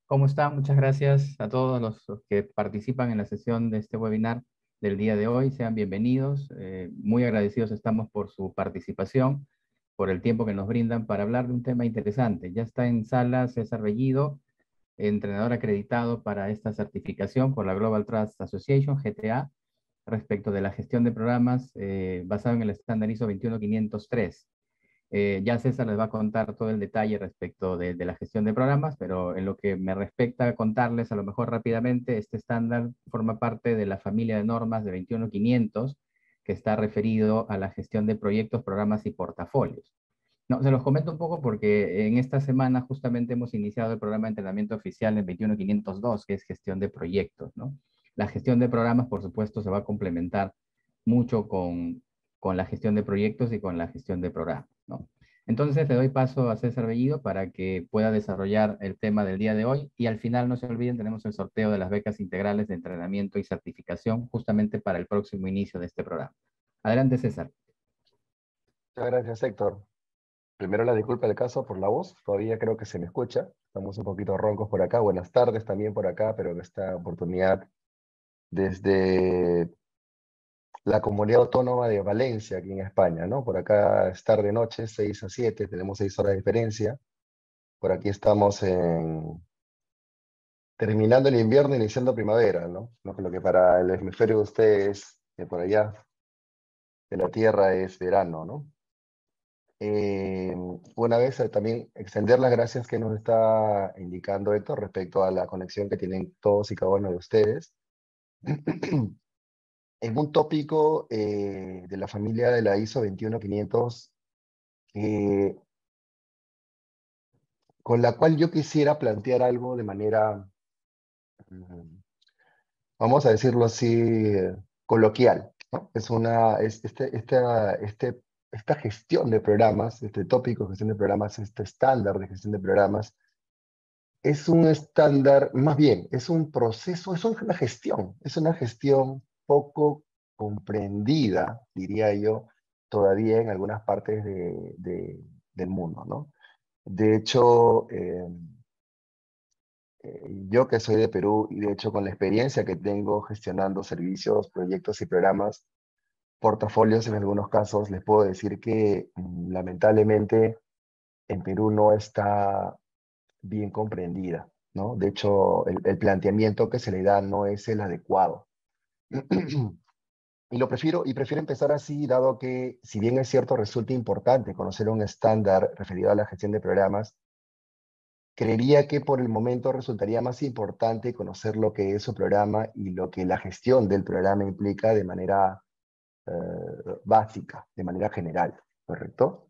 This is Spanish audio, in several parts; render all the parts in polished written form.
¿Cómo están? Muchas gracias a todos los que participan en la sesión de este webinar del día de hoy. Sean bienvenidos. Muy agradecidos estamos por su participación, por el tiempo que nos brindan para hablar de un tema interesante. Ya está en sala César Bellido, entrenador acreditado para esta certificación por la Global Trust Association, GTA, respecto de la gestión de programas basado en el estándar ISO 21503. Ya César les va a contar todo el detalle respecto de la gestión de programas, pero en lo que me respecta a contarles a lo mejor rápidamente, este estándar forma parte de la familia de normas de 21500 que está referido a la gestión de proyectos, programas y portafolios. No, se los comento un poco porque en esta semana justamente hemos iniciado el programa de entrenamiento oficial en 21502, que es gestión de proyectos, ¿no? La gestión de programas, por supuesto, se va a complementar mucho con la gestión de proyectos y con la gestión de programas, ¿no? Entonces le doy paso a César Bellido para que pueda desarrollar el tema del día de hoy y al final no se olviden, tenemos el sorteo de las becas integrales de entrenamiento y certificación justamente para el próximo inicio de este programa. Adelante, César. Muchas gracias, Héctor. Primero la disculpa del caso por la voz, todavía creo que se me escucha. Estamos un poquito roncos por acá. Buenas tardes también por acá, pero en esta oportunidad desde la comunidad autónoma de Valencia, aquí en España, ¿no? Por acá es tarde noche, 6 a 7, tenemos 6 horas de diferencia. Por aquí estamos terminando el invierno, iniciando primavera, ¿no? Lo que para el hemisferio de ustedes, de por allá, de la Tierra, es verano, ¿no? Una vez también extender las gracias que nos está indicando Héctor respecto a la conexión que tienen todos y cada uno de ustedes. En un tópico de la familia de la ISO 21500, con la cual yo quisiera plantear algo de manera, mm, vamos a decirlo así, coloquial, ¿no? Esta gestión de programas, este tópico de gestión de programas, este estándar de gestión de programas, es un estándar, más bien, es un proceso, es una gestión poco comprendida, diría yo, todavía en algunas partes del mundo, ¿no? De hecho, yo que soy de Perú y de hecho con la experiencia que tengo gestionando servicios, proyectos y programas, portafolios en algunos casos, les puedo decir que lamentablemente en Perú no está bien comprendida, ¿no? De hecho, el planteamiento que se le da no es el adecuado. Prefiero empezar así, dado que, si bien es cierto, resulta importante conocer un estándar referido a la gestión de programas, creería que por el momento resultaría más importante conocer lo que es su programa y lo que la gestión del programa implica de manera básica, de manera general, ¿correcto?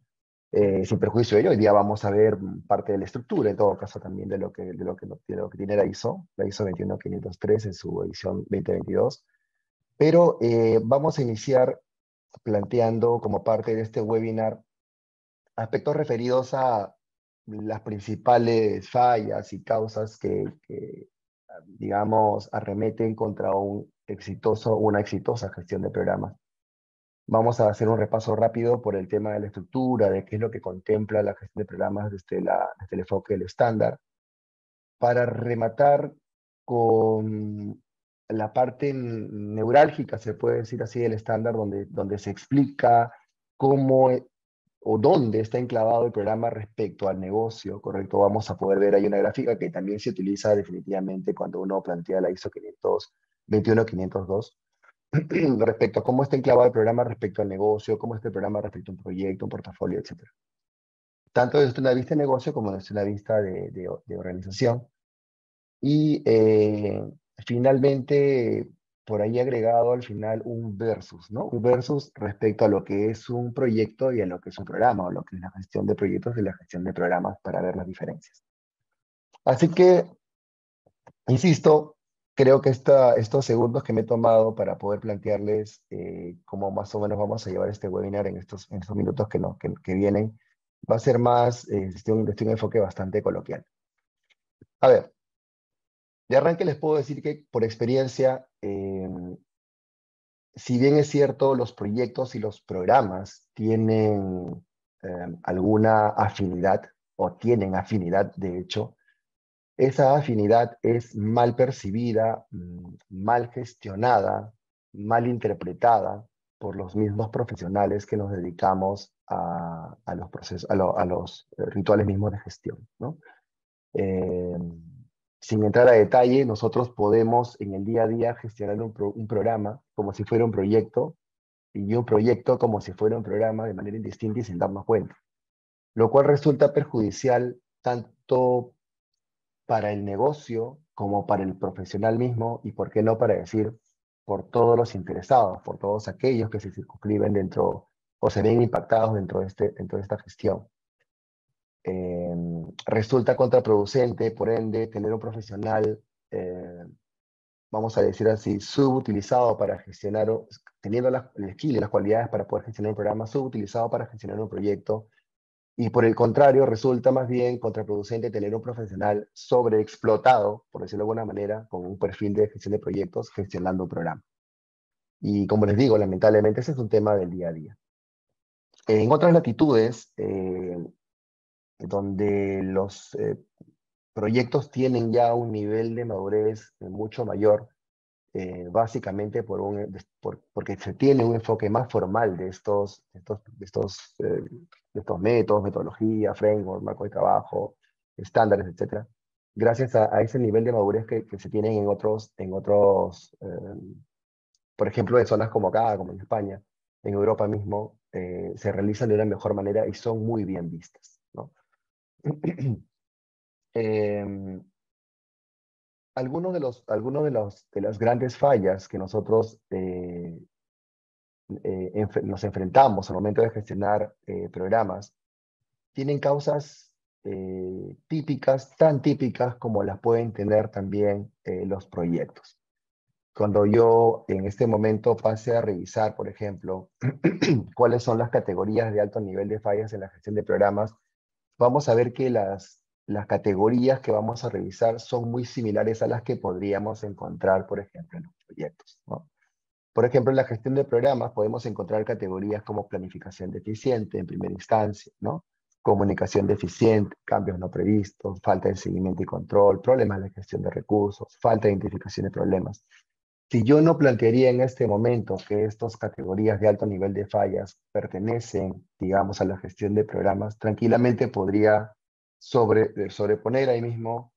Sin perjuicio de ello, hoy día vamos a ver parte de la estructura, en todo caso también de lo que tiene la ISO 21503 en su edición 2022. Pero vamos a iniciar planteando como parte de este webinar aspectos referidos a las principales fallas y causas que digamos, arremeten contra una exitosa gestión de programas. Vamos a hacer un repaso rápido por el tema de la estructura, de qué es lo que contempla la gestión de programas desde el enfoque del estándar, para rematar con la parte neurálgica, se puede decir así, del estándar, donde se explica cómo o dónde está enclavado el programa respecto al negocio, ¿correcto? Vamos a poder ver ahí una gráfica que también se utiliza definitivamente cuando uno plantea la ISO 21502, respecto a cómo está enclavado el programa respecto al negocio, cómo está el programa respecto a un proyecto, un portafolio, etcétera. Tanto desde una vista de negocio como desde una vista de organización. Y finalmente, por ahí agregado al final un versus, ¿no? Un versus respecto a lo que es un proyecto y a lo que es un programa, o lo que es la gestión de proyectos y la gestión de programas, para ver las diferencias. Así que, insisto, creo que estos segundos que me he tomado para poder plantearles cómo más o menos vamos a llevar este webinar en estos minutos que vienen, va a ser más desde un enfoque bastante coloquial. A ver, de arranque les puedo decir que por experiencia, si bien es cierto, los proyectos y los programas tienen alguna afinidad, o tienen afinidad, de hecho, esa afinidad es mal percibida, mal gestionada, mal interpretada por los mismos profesionales que nos dedicamos a los procesos, a los rituales mismos de gestión, ¿no? Eh, Sin entrar a detalle, nosotros podemos en el día a día gestionar un programa como si fuera un proyecto y un proyecto como si fuera un programa de manera indistinta y sin darnos cuenta, lo cual resulta perjudicial tanto para el negocio como para el profesional mismo y, por qué no, para decir, por todos los interesados, por todos aquellos que se circunscriben dentro o se ven impactados dentro de esta gestión. Resulta contraproducente, por ende, tener un profesional, vamos a decir así, subutilizado para gestionar, teniendo el skill y las cualidades para poder gestionar un programa, subutilizado para gestionar un proyecto. Y por el contrario, resulta más bien contraproducente tener un profesional sobreexplotado, por decirlo de alguna manera, con un perfil de gestión de proyectos, gestionando un programa. Y como les digo, lamentablemente ese es un tema del día a día. En otras latitudes, donde los proyectos tienen ya un nivel de madurez mucho mayor, básicamente porque se tiene un enfoque más formal de estos métodos, metodología, framework, marco de trabajo, estándares, etc. Gracias a ese nivel de madurez que se tienen por ejemplo, en zonas como acá, como en España, en Europa mismo, se realizan de una mejor manera y son muy bien vistas, ¿no? Em, de las grandes fallas que nosotros nos enfrentamos al momento de gestionar programas tienen causas típicas, tan típicas como las pueden tener también los proyectos. Cuando yo en este momento pase a revisar, por ejemplo, cuáles son las categorías de alto nivel de fallas en la gestión de programas, vamos a ver que las categorías que vamos a revisar son muy similares a las que podríamos encontrar, por ejemplo, en los proyectos, ¿no? Por ejemplo, en la gestión de programas podemos encontrar categorías como planificación deficiente en primera instancia, ¿no? Comunicación deficiente, cambios no previstos, falta de seguimiento y control, problemas de gestión de recursos, falta de identificación de problemas. Si yo no plantearía en este momento que estas categorías de alto nivel de fallas pertenecen, digamos, a la gestión de programas, tranquilamente podría sobreponer ahí mismo.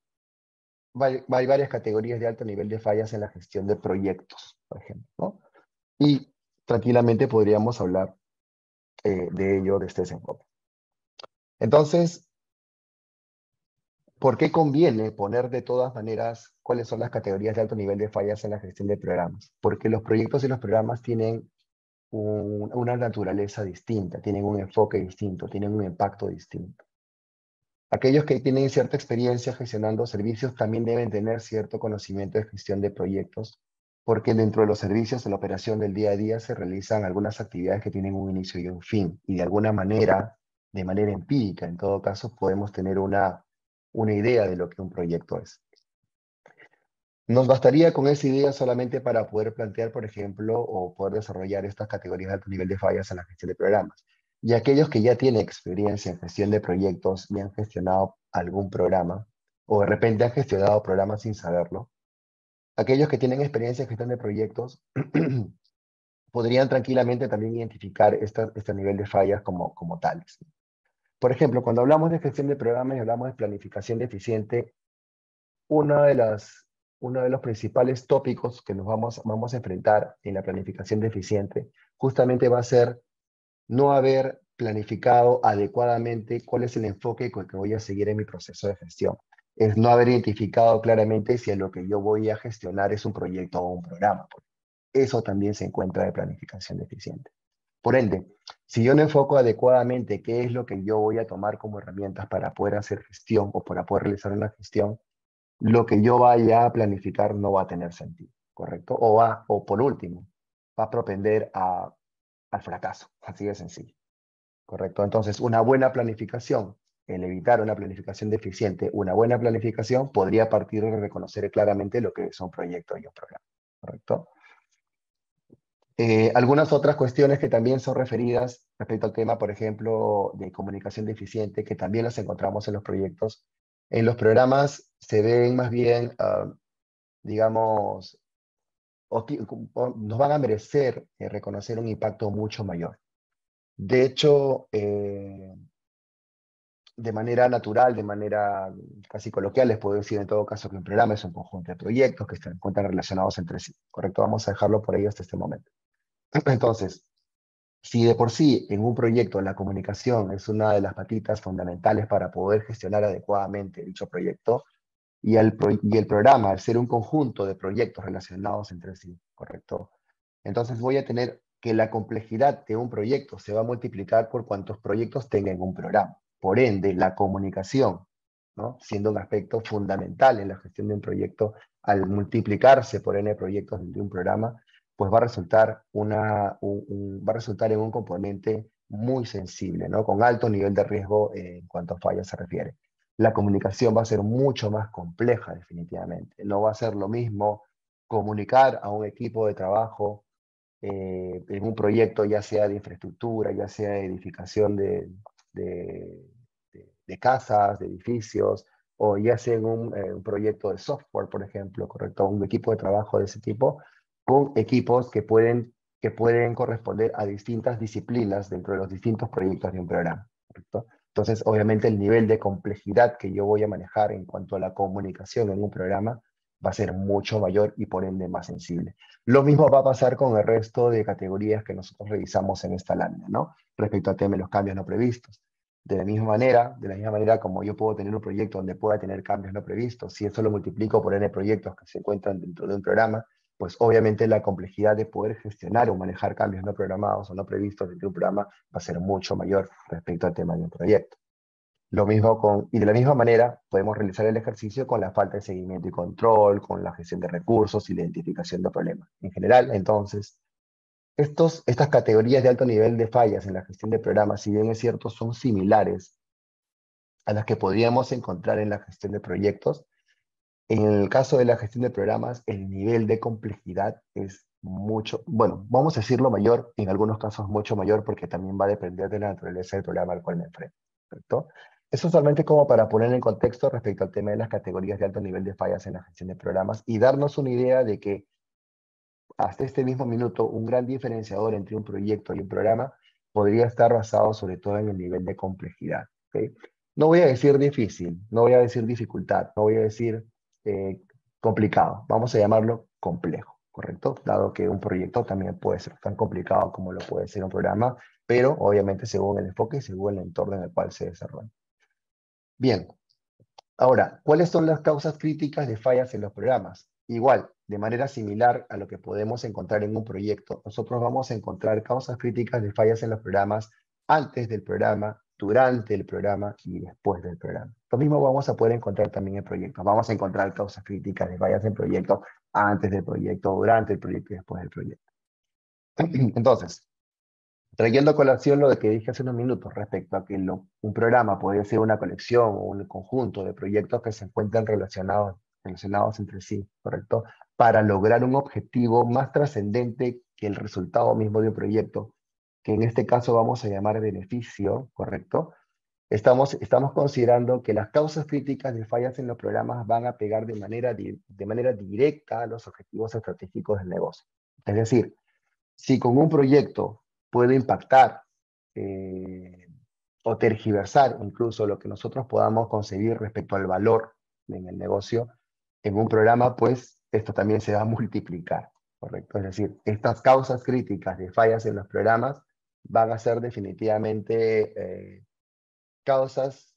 Hay varias categorías de alto nivel de fallas en la gestión de proyectos, por ejemplo, ¿no? Y tranquilamente podríamos hablar de ello desde ese enfoque. Entonces, ¿por qué conviene poner de todas maneras cuáles son las categorías de alto nivel de fallas en la gestión de programas? Porque los proyectos y los programas tienen una naturaleza distinta, tienen un enfoque distinto, tienen un impacto distinto. Aquellos que tienen cierta experiencia gestionando servicios también deben tener cierto conocimiento de gestión de proyectos, porque dentro de los servicios de la operación del día a día se realizan algunas actividades que tienen un inicio y un fin, y de alguna manera, de manera empírica, en todo caso, podemos tener una idea de lo que un proyecto es. Nos bastaría con esa idea solamente para poder plantear, por ejemplo, o poder desarrollar estas categorías de alto nivel de fallas en la gestión de programas. Y aquellos que ya tienen experiencia en gestión de proyectos y han gestionado algún programa, o de repente han gestionado programas sin saberlo, aquellos que tienen experiencia en gestión de proyectos podrían tranquilamente también identificar este nivel de fallas como tales. Por ejemplo, cuando hablamos de gestión de programas y hablamos de planificación deficiente, uno de los principales tópicos que nos vamos a enfrentar en la planificación deficiente justamente va a ser no haber planificado adecuadamente cuál es el enfoque con el que voy a seguir en mi proceso de gestión. Es no haber identificado claramente si lo que yo voy a gestionar es un proyecto o un programa. Eso también se encuentra de planificación deficiente. Por ende, si yo no enfoco adecuadamente qué es lo que yo voy a tomar como herramientas para poder hacer gestión o para poder realizar una gestión, lo que yo vaya a planificar no va a tener sentido, ¿correcto? O por último, va a propender al fracaso, así de sencillo, ¿correcto? Entonces, una buena planificación, el evitar una planificación deficiente, una buena planificación podría partir de reconocer claramente lo que es un proyecto y un programa, ¿correcto? Algunas otras cuestiones que también son referidas respecto al tema, por ejemplo, de comunicación deficiente, que también las encontramos en los proyectos. En los programas se ven más bien, digamos, nos van a merecer reconocer un impacto mucho mayor. De hecho, de manera natural, de manera casi coloquial, les puedo decir en todo caso que un programa es un conjunto de proyectos que se encuentran relacionados entre sí. ¿Correcto? Vamos a dejarlo por ahí hasta este momento. Entonces, si de por sí en un proyecto la comunicación es una de las patitas fundamentales para poder gestionar adecuadamente dicho proyecto, y el programa, al ser un conjunto de proyectos relacionados entre sí, ¿correcto? Entonces voy a tener que la complejidad de un proyecto se va a multiplicar por cuantos proyectos tenga en un programa. Por ende, la comunicación, ¿no? Siendo un aspecto fundamental en la gestión de un proyecto, al multiplicarse por n proyectos de un programa, pues va a resultar, va a resultar en un componente muy sensible, ¿no? Con alto nivel de riesgo en cuanto a fallas se refiere. La comunicación va a ser mucho más compleja definitivamente. No va a ser lo mismo comunicar a un equipo de trabajo en un proyecto, ya sea de infraestructura, ya sea de edificación de, de casas, de edificios, o ya sea en un proyecto de software, por ejemplo, ¿correcto? Un equipo de trabajo de ese tipo, con equipos que pueden corresponder a distintas disciplinas dentro de los distintos proyectos de un programa, ¿correcto? Entonces, obviamente, el nivel de complejidad que yo voy a manejar en cuanto a la comunicación en un programa va a ser mucho mayor y por ende más sensible. Lo mismo va a pasar con el resto de categorías que nosotros revisamos en esta lámina, ¿no? Respecto al tema de los cambios no previstos. De la misma manera como yo puedo tener un proyecto donde pueda tener cambios no previstos, si eso lo multiplico por n proyectos que se encuentran dentro de un programa, pues obviamente la complejidad de poder gestionar o manejar cambios no programados o no previstos dentro de un programa va a ser mucho mayor respecto al tema de un proyecto. Lo mismo y de la misma manera podemos realizar el ejercicio con la falta de seguimiento y control, con la gestión de recursos y la identificación de problemas. En general, entonces, estas categorías de alto nivel de fallas en la gestión de programas, si bien es cierto, son similares a las que podríamos encontrar en la gestión de proyectos. En el caso de la gestión de programas, el nivel de complejidad es mucho, bueno, vamos a decirlo mayor, en algunos casos mucho mayor, porque también va a depender de la naturaleza del programa al cual me enfrento, ¿correcto? Eso solamente como para poner en contexto respecto al tema de las categorías de alto nivel de fallas en la gestión de programas y darnos una idea de que hasta este mismo minuto un gran diferenciador entre un proyecto y un programa podría estar basado sobre todo en el nivel de complejidad, ¿okay? No voy a decir difícil, no voy a decir dificultad, no voy a decir complicado, vamos a llamarlo complejo, ¿correcto? Dado que un proyecto también puede ser tan complicado como lo puede ser un programa, pero obviamente según el enfoque y según el entorno en el cual se desarrolla. Bien, ahora, ¿cuáles son las causas críticas de fallas en los programas? Igual, de manera similar a lo que podemos encontrar en un proyecto, nosotros vamos a encontrar causas críticas de fallas en los programas antes del programa, durante el programa y después del programa. Lo mismo vamos a poder encontrar también en proyectos. Vamos a encontrar causas críticas de fallas en proyectos antes del proyecto, durante el proyecto y después del proyecto. Entonces, trayendo a colación lo de que dije hace unos minutos respecto a que un programa puede ser una colección o un conjunto de proyectos que se encuentran relacionados entre sí, ¿correcto? Para lograr un objetivo más trascendente que el resultado mismo de un proyecto, que en este caso vamos a llamar beneficio, ¿correcto? Estamos considerando que las causas críticas de fallas en los programas van a pegar de manera directa a los objetivos estratégicos del negocio. Es decir, si con un proyecto puedo impactar o tergiversar incluso lo que nosotros podamos concebir respecto al valor en el negocio, en un programa, pues esto también se va a multiplicar, ¿correcto? Es decir, estas causas críticas de fallas en los programas van a ser definitivamente causas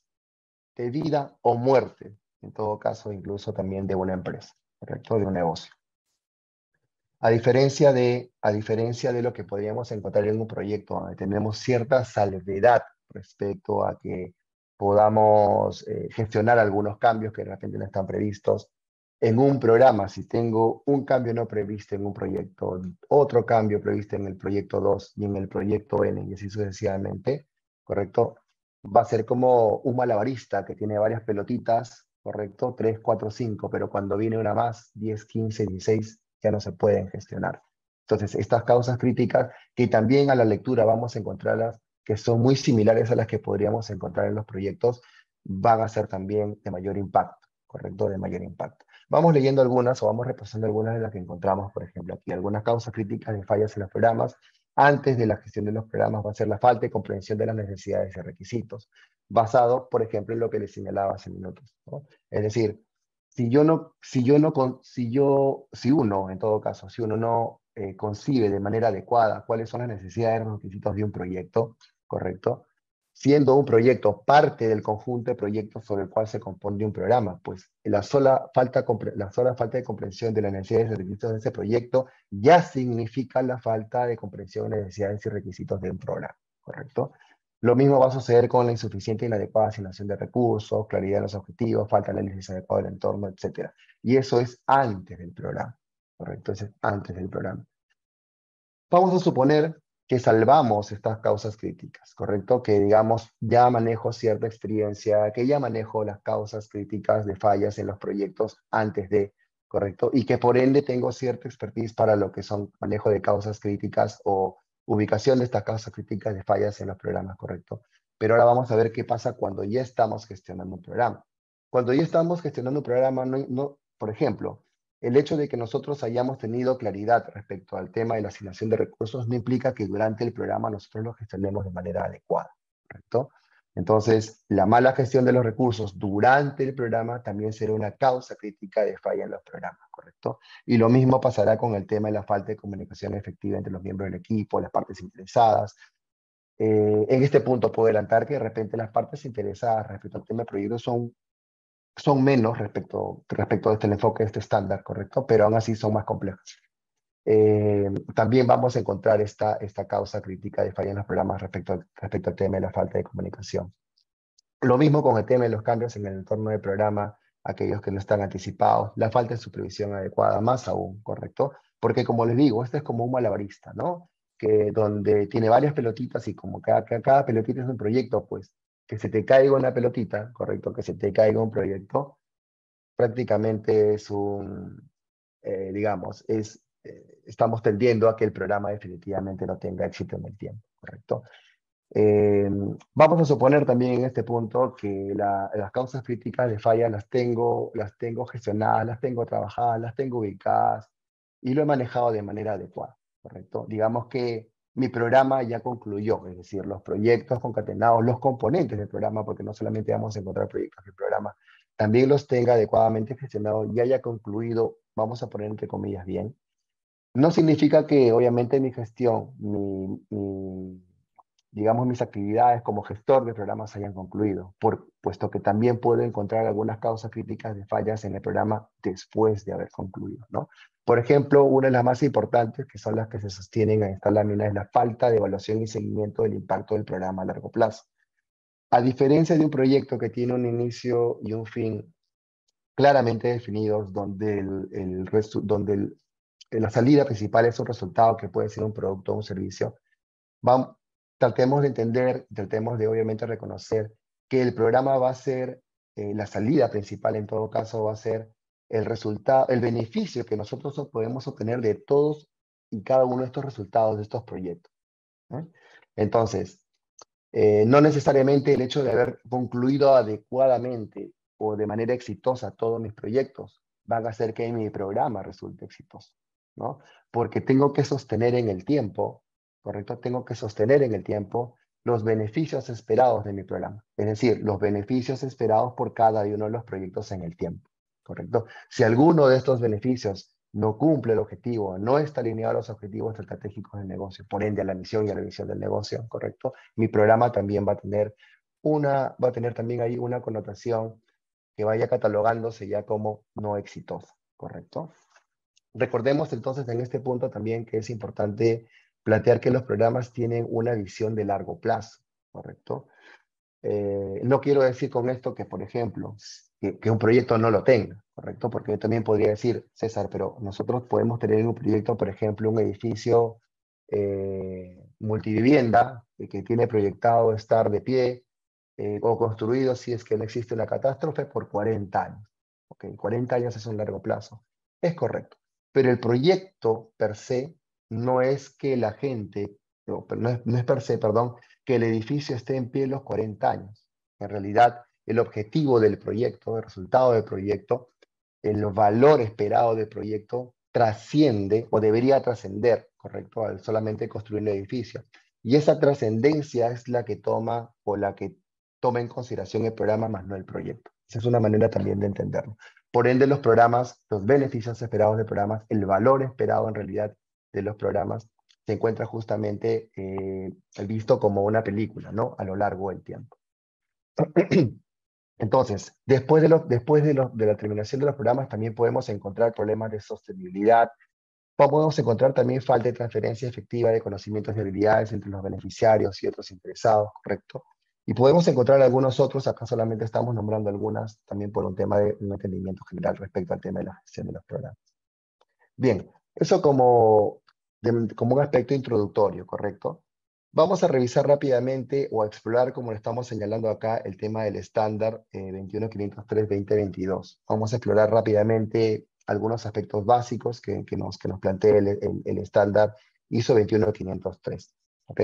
de vida o muerte, en todo caso, incluso también de una empresa, ¿correcto? De un negocio. A diferencia de lo que podríamos encontrar en un proyecto donde tenemos cierta salvedad respecto a que podamos gestionar algunos cambios que de repente no están previstos. En un programa, si tengo un cambio no previsto en un proyecto, otro cambio previsto en el proyecto 2 y en el proyecto N, y así sucesivamente, ¿correcto? Va a ser como un malabarista que tiene varias pelotitas, ¿correcto? 3, 4, 5, pero cuando viene una más, 10, 15, 16, ya no se pueden gestionar. Entonces, estas causas críticas, que también a la lectura vamos a encontrarlas, que son muy similares a las que podríamos encontrar en los proyectos, van a ser también de mayor impacto, ¿correcto? De mayor impacto. Vamos leyendo algunas o vamos repasando algunas de las que encontramos, por ejemplo, aquí. Algunas causas críticas de fallas en los programas. Antes de la gestión de los programas va a ser la falta de comprensión de las necesidades y requisitos, basado, por ejemplo, en lo que les señalaba hace minutos, ¿no? Es decir, si uno, en todo caso, si uno no concibe de manera adecuada cuáles son las necesidades y los requisitos de un proyecto, ¿correcto? Siendo un proyecto parte del conjunto de proyectos sobre el cual se compone un programa, pues la sola falta de comprensión de las necesidades y requisitos de ese proyecto ya significa la falta de comprensión de necesidades y requisitos de un programa, ¿correcto? Lo mismo va a suceder con la insuficiente e inadecuada asignación de recursos, claridad en los objetivos, falta de análisis adecuado del entorno, etc. Y eso es antes del programa, ¿correcto? Eso es antes del programa. Vamos a suponer que salvamos estas causas críticas, ¿correcto? Que digamos, ya manejo cierta experiencia, que ya manejo las causas críticas de fallas en los proyectos antes de, ¿correcto? Y que por ende tengo cierta expertise para lo que son manejo de causas críticas o ubicación de estas causas críticas de fallas en los programas, ¿correcto? Pero ahora vamos a ver qué pasa cuando ya estamos gestionando un programa. Cuando ya estamos gestionando un programa, por ejemplo, el hecho de que nosotros hayamos tenido claridad respecto al tema de la asignación de recursos no implica que durante el programa nosotros lo gestionemos de manera adecuada, ¿correcto? Entonces, la mala gestión de los recursos durante el programa también será una causa crítica de falla en los programas, ¿correcto? Y lo mismo pasará con el tema de la falta de comunicación efectiva entre los miembros del equipo, las partes interesadas. En este punto puedo adelantar que de repente las partes interesadas respecto al tema del proyecto son menos respecto a este enfoque, este estándar, ¿correcto? Pero aún así son más complejas. También vamos a encontrar esta causa crítica de falla en los programas respecto al tema de la falta de comunicación. Lo mismo con el tema de los cambios en el entorno del programa, aquellos que no están anticipados, la falta de supervisión adecuada, más aún, ¿correcto? Porque como les digo, este es como un malabarista, ¿no? Que donde tiene varias pelotitas y como cada pelotita es un proyecto, pues que se te caiga una pelotita, ¿correcto? Que se te caiga un proyecto, prácticamente es digamos, estamos tendiendo a que el programa definitivamente no tenga éxito en el tiempo, ¿correcto? Vamos a suponer también en este punto que las causas críticas de falla las tengo gestionadas, las tengo trabajadas, las tengo ubicadas y lo he manejado de manera adecuada, ¿correcto? Digamos que mi programa ya concluyó, es decir, los proyectos concatenados, los componentes del programa, porque no solamente vamos a encontrar proyectos del programa, también los tenga adecuadamente gestionados y haya concluido, vamos a poner entre comillas bien. No significa que obviamente mi gestión, digamos, mis actividades como gestor de programas hayan concluido, puesto que también puedo encontrar algunas causas críticas de fallas en el programa después de haber concluido, ¿no? Por ejemplo, una de las más importantes, que son las que se sostienen en esta lámina, es la falta de evaluación y seguimiento del impacto del programa a largo plazo. A diferencia de un proyecto que tiene un inicio y un fin claramente definidos, donde la salida principal es un resultado que puede ser un producto o un servicio, tratemos de entender, tratemos de obviamente reconocer que el programa va a ser, la salida principal en todo caso va a ser el resultado, el beneficio que nosotros podemos obtener de todos y cada uno de estos resultados de estos proyectos, ¿no? Entonces, no necesariamente el hecho de haber concluido adecuadamente o de manera exitosa todos mis proyectos van a hacer que mi programa resulte exitoso, ¿no? Porque tengo que sostener en el tiempo, ¿correcto? Tengo que sostener en el tiempo los beneficios esperados de mi programa. Es decir, los beneficios esperados por cada uno de los proyectos en el tiempo, ¿correcto? Si alguno de estos beneficios no cumple el objetivo, no está alineado a los objetivos estratégicos del negocio, por ende a la misión y a la visión del negocio, ¿correcto? Mi programa también va a tener también ahí una connotación que vaya catalogándose ya como no exitosa, ¿correcto? Recordemos entonces en este punto también que es importante plantear que los programas tienen una visión de largo plazo, ¿correcto? No quiero decir con esto que, por ejemplo, que un proyecto no lo tenga, ¿correcto? Porque yo también podría decir, César, pero nosotros podemos tener un proyecto, por ejemplo, un edificio multivivienda que tiene proyectado estar de pie o construido si es que no existe una catástrofe por 40 años. ¿Ok? 40 años es un largo plazo. Es correcto. Pero el proyecto per se no es que la gente, no es per se, perdón, que el edificio esté en pie los 40 años. En realidad, el objetivo del proyecto, el resultado del proyecto, el valor esperado del proyecto trasciende o debería trascender, ¿correcto? Al solamente construir el edificio. Y esa trascendencia es la que toma o la que toma en consideración el programa más no el proyecto. Esa es una manera también de entenderlo. Por ende, los programas, los beneficios esperados de programas, el valor esperado en realidad de los programas, se encuentra justamente visto como una película, ¿no? A lo largo del tiempo. Entonces, de la terminación de los programas, también podemos encontrar problemas de sostenibilidad. Podemos encontrar también falta de transferencia efectiva de conocimientos y habilidades entre los beneficiarios y otros interesados, ¿correcto? Y podemos encontrar algunos otros, acá solamente estamos nombrando algunas, también por un tema de un entendimiento general respecto al tema de la gestión de los programas. Bien, eso como un aspecto introductorio, ¿correcto? Vamos a revisar rápidamente o a explorar, como lo estamos señalando acá, el tema del estándar 21503-2022. Vamos a explorar rápidamente algunos aspectos básicos que nos plantea el estándar ISO 21503. ¿Ok?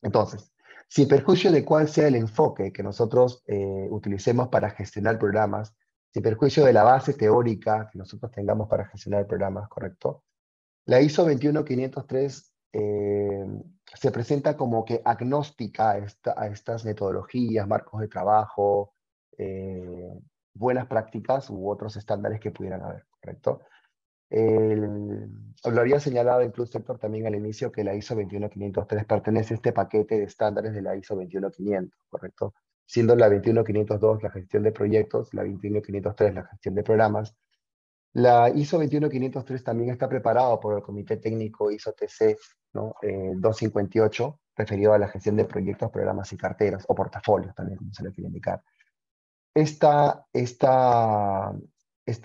Entonces, sin perjuicio de cuál sea el enfoque que nosotros utilicemos para gestionar programas, sin perjuicio de la base teórica que nosotros tengamos para gestionar programas, ¿correcto? La ISO 21503 se presenta como que agnóstica a estas metodologías, marcos de trabajo, buenas prácticas u otros estándares que pudieran haber, ¿correcto? Lo había señalado incluso Héctor también al inicio que la ISO 21503 pertenece a este paquete de estándares de la ISO 21500, ¿correcto? Siendo la 21502 la gestión de proyectos, la 21503 la gestión de programas. La ISO 21503 también está preparado por el Comité Técnico ISO-TC, ¿no? 258, referido a la gestión de proyectos, programas y carteras, o portafolios también, como se le quiere indicar. Esta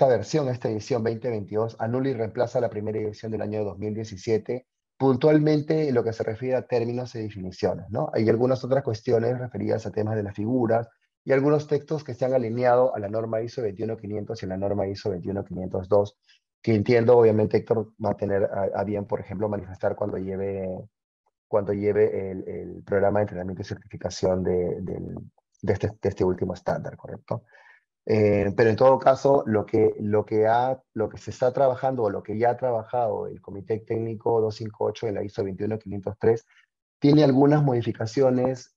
versión, esta edición 2022, anula y reemplaza la primera edición del año 2017, puntualmente en lo que se refiere a términos y definiciones, ¿no? Hay algunas otras cuestiones referidas a temas de las figuras y algunos textos que se han alineado a la norma ISO 21500 y a la norma ISO 21502, que entiendo, obviamente, Héctor va a tener a bien, por ejemplo, manifestar cuando lleve el programa de entrenamiento y certificación de este último estándar, ¿correcto? Pero en todo caso, lo que se está trabajando o lo que ya ha trabajado el Comité Técnico 258 de la ISO 21503 tiene algunas modificaciones,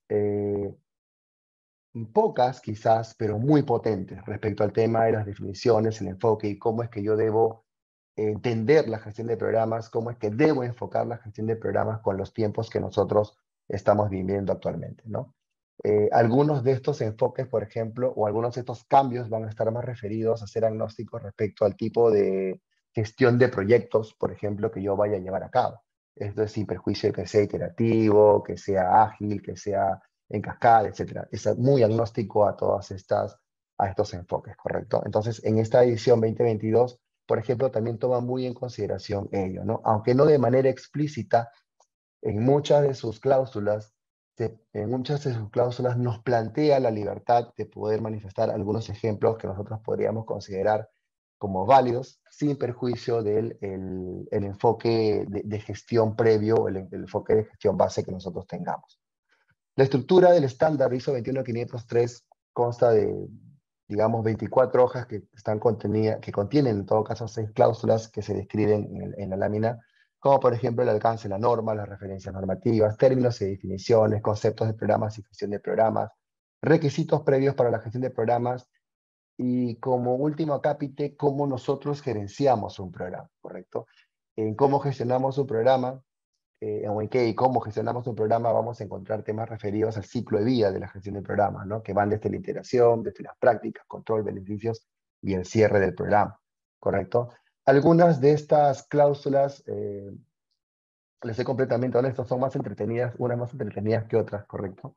pocas quizás, pero muy potentes respecto al tema de las definiciones, el enfoque y cómo es que yo debo entender la gestión de programas, cómo es que debo enfocar la gestión de programas con los tiempos que nosotros estamos viviendo actualmente, ¿no? Algunos de estos enfoques, por ejemplo, o algunos de estos cambios van a estar más referidos a ser agnósticos respecto al tipo de gestión de proyectos, por ejemplo, que yo vaya a llevar a cabo. Esto es sin perjuicio de que sea iterativo, que sea ágil, que sea en cascada, etc. Es muy agnóstico a estos enfoques, ¿correcto? Entonces, en esta edición 2022, por ejemplo, también toma muy en consideración ello, ¿no? Aunque no de manera explícita, en muchas de sus cláusulas, nos plantea la libertad de poder manifestar algunos ejemplos que nosotros podríamos considerar como válidos, sin perjuicio del el enfoque de gestión previo, el enfoque de gestión base que nosotros tengamos. La estructura del estándar ISO 21503 consta de, digamos, 24 hojas que contienen en todo caso 6 cláusulas que se describen en la lámina, como por ejemplo el alcance de la norma, las referencias normativas, términos y definiciones, conceptos de programas y gestión de programas, requisitos previos para la gestión de programas y como último acápite, cómo nosotros gerenciamos un programa, ¿correcto? En cómo gestionamos un programa, o en qué y cómo gestionamos un programa, vamos a encontrar temas referidos al ciclo de vida de la gestión de programas, ¿no? Que van desde la iteración, desde las prácticas, control, beneficios y el cierre del programa, ¿correcto? Algunas de estas cláusulas, les soy completamente honesto, son más entretenidas, unas más entretenidas que otras, ¿correcto?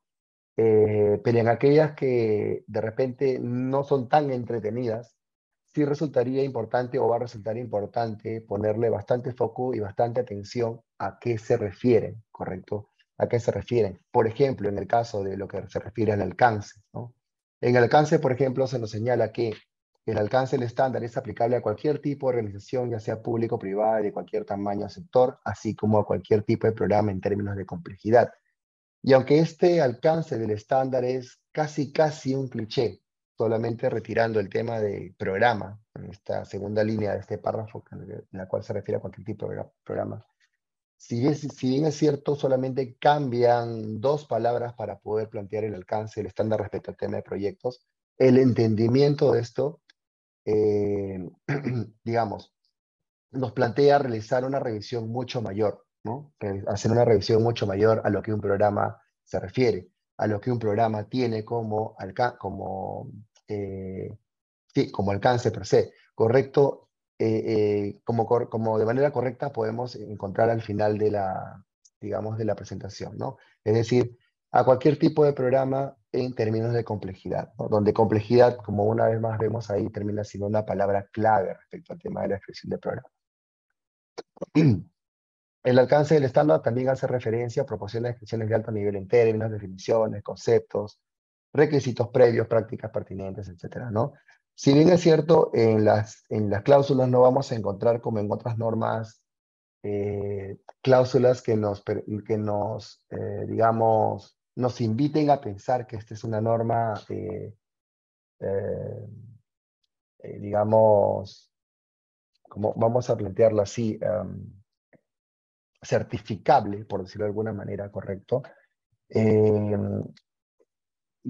Pero en aquellas que de repente no son tan entretenidas, sí resultaría importante o va a resultar importante ponerle bastante foco y bastante atención a qué se refieren, ¿correcto? A qué se refieren. Por ejemplo, en el caso de lo que se refiere al alcance, ¿no? En el alcance, por ejemplo, se nos señala que el alcance del estándar es aplicable a cualquier tipo de organización, ya sea público o privada, de cualquier tamaño o sector, así como a cualquier tipo de programa en términos de complejidad. Y aunque este alcance del estándar es casi un cliché, solamente retirando el tema de programa, en esta segunda línea de este párrafo en la cual se refiere a cualquier tipo de programa. Si bien es cierto, solamente cambian dos palabras para poder plantear el alcance del estándar respecto al tema de proyectos, el entendimiento de esto, digamos, nos plantea realizar una revisión mucho mayor, ¿no? Hacer una revisión mucho mayor a lo que un programa se refiere, a lo que un programa tiene como alcance per se. Correcto, como de manera correcta podemos encontrar al final de digamos, de la presentación, ¿no? Es decir, a cualquier tipo de programa en términos de complejidad, ¿no? Donde complejidad, como una vez más vemos ahí, termina siendo una palabra clave respecto al tema de la descripción de programa. El alcance del estándar también hace referencia a proporcionar descripciones de alto nivel en términos, definiciones, conceptos, requisitos previos, prácticas pertinentes, etcétera, ¿no? Si bien es cierto, en las cláusulas no vamos a encontrar, como en otras normas, cláusulas digamos, nos inviten a pensar que esta es una norma, digamos, como vamos a plantearlo así, certificable, por decirlo de alguna manera, ¿correcto?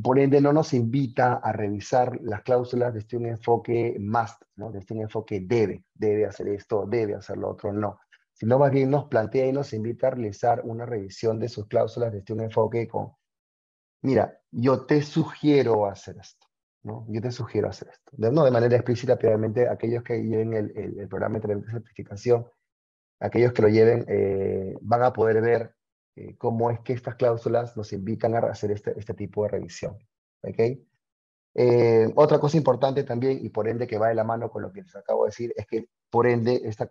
Por ende, no nos invita a revisar las cláusulas desde un enfoque must, ¿no? Desde un enfoque debe hacer esto, debe hacer lo otro, no. Sino más bien nos plantea y nos invita a realizar una revisión de sus cláusulas desde un enfoque con, mira, yo te sugiero hacer esto, ¿no? Yo te sugiero hacer esto. No de manera explícita, previamente, aquellos que lleven el programa de certificación, aquellos que lo lleven van a poder ver cómo es que estas cláusulas nos invitan a hacer este tipo de revisión. ¿Ok? Otra cosa importante también, y por ende que va de la mano con lo que les acabo de decir, es que por ende este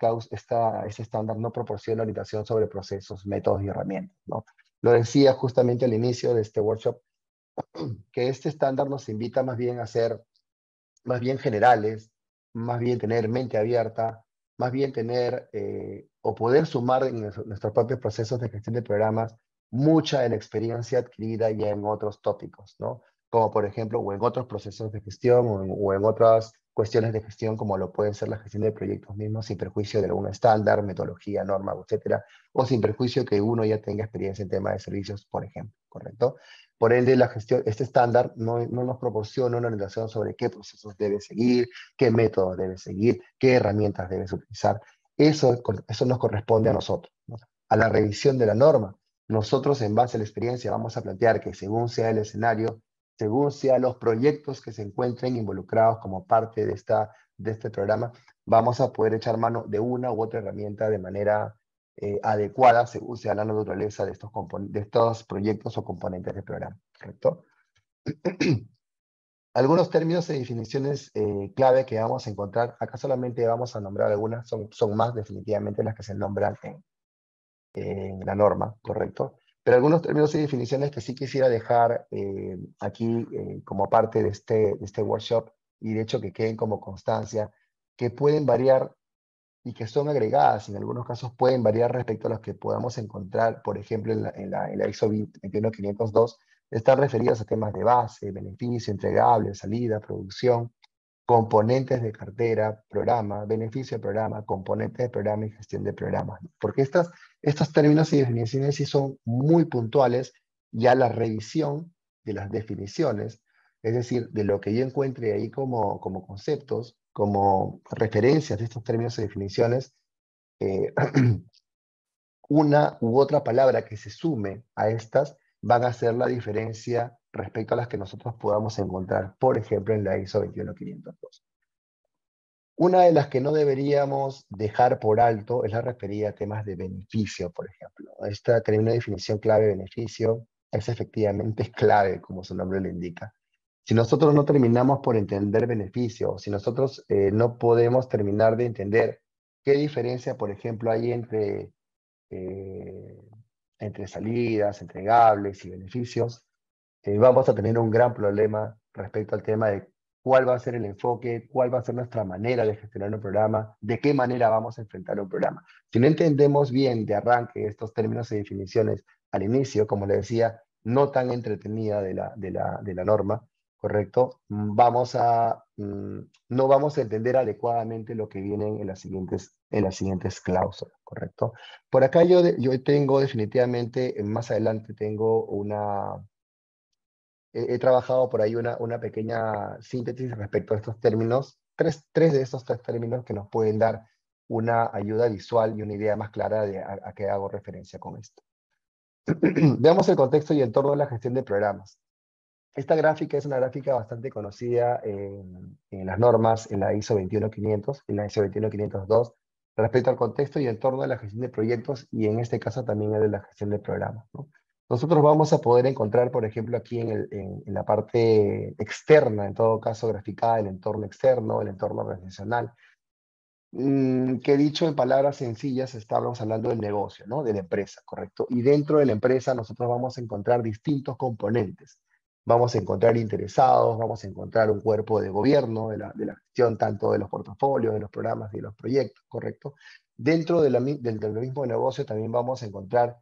estándar no proporciona orientación sobre procesos, métodos y herramientas, ¿no? Lo decía justamente al inicio de este workshop, que este estándar nos invita más bien a ser más bien generales, más bien tener mente abierta, más bien tener o poder sumar en nuestros propios procesos de gestión de programas mucha de la experiencia adquirida ya en otros tópicos, ¿no? Como por ejemplo, o en otros procesos de gestión o en otras cuestiones de gestión como lo pueden ser la gestión de proyectos mismos sin perjuicio de algún estándar, metodología, norma, etcétera, o sin perjuicio que uno ya tenga experiencia en temas de servicios, por ejemplo, ¿correcto? Por ende, este estándar no nos proporciona una orientación sobre qué procesos debe seguir, qué métodos debe seguir, qué herramientas debes utilizar. Eso nos corresponde a nosotros, ¿no? A la revisión de la norma. Nosotros, en base a la experiencia, vamos a plantear que según sea el escenario, según sean los proyectos que se encuentren involucrados como parte de este programa, vamos a poder echar mano de una u otra herramienta de manera adecuada según sea la naturaleza de estos proyectos o componentes del programa, ¿correcto? Algunos términos y definiciones clave que vamos a encontrar, acá solamente vamos a nombrar algunas, son más definitivamente las que se nombran en la norma, ¿correcto? Pero algunos términos y definiciones que sí quisiera dejar aquí como parte de este workshop, y de hecho que queden como constancia, que pueden variar y que son agregadas, y en algunos casos pueden variar respecto a los que podamos encontrar, por ejemplo, en la ISO 21502, están referidas a temas de base, beneficio, entregable, salida, producción, componentes de cartera, programa, beneficio de programa, componentes de programa y gestión de programas. Porque estos términos y definiciones sí son muy puntuales, ya la revisión de las definiciones, es decir, de lo que yo encuentre ahí como conceptos, como referencias de estos términos y definiciones, una u otra palabra que se sume a estas van a hacer la diferencia respecto a las que nosotros podamos encontrar, por ejemplo, en la ISO 21502. Una de las que no deberíamos dejar por alto es la referida a temas de beneficio, por ejemplo. Esta tiene una definición clave de beneficio, es efectivamente clave, como su nombre lo indica. Si nosotros no terminamos por entender beneficio, si nosotros no podemos terminar de entender qué diferencia, por ejemplo, hay entre salidas, entregables y beneficios, vamos a tener un gran problema respecto al tema de cuál va a ser el enfoque, cuál va a ser nuestra manera de gestionar un programa, de qué manera vamos a enfrentar un programa. Si no entendemos bien de arranque estos términos y definiciones al inicio, como le decía, no tan entretenida de la norma, ¿correcto? No vamos a entender adecuadamente lo que viene en las siguientes cláusulas, ¿correcto? Por acá yo tengo definitivamente, más adelante tengo he trabajado por ahí una pequeña síntesis respecto a estos términos, tres de estos tres términos que nos pueden dar una ayuda visual y una idea más clara de a qué hago referencia con esto. Veamos el contexto y entorno de la gestión de programas. Esta gráfica es una gráfica bastante conocida en las normas, en la ISO 21500, en la ISO 21502, respecto al contexto y entorno de la gestión de proyectos y en este caso también el de la gestión de programas, ¿no? Nosotros vamos a poder encontrar, por ejemplo, aquí en la parte externa, en todo caso graficada, el entorno externo, el entorno organizacional, que dicho en palabras sencillas, estamos hablando del negocio, ¿no? De la empresa, ¿correcto? Y dentro de la empresa nosotros vamos a encontrar distintos componentes. Vamos a encontrar interesados, vamos a encontrar un cuerpo de gobierno, de la gestión tanto de los portafolios, de los programas y de los proyectos, ¿correcto? Dentro del mismo negocio también vamos a encontrar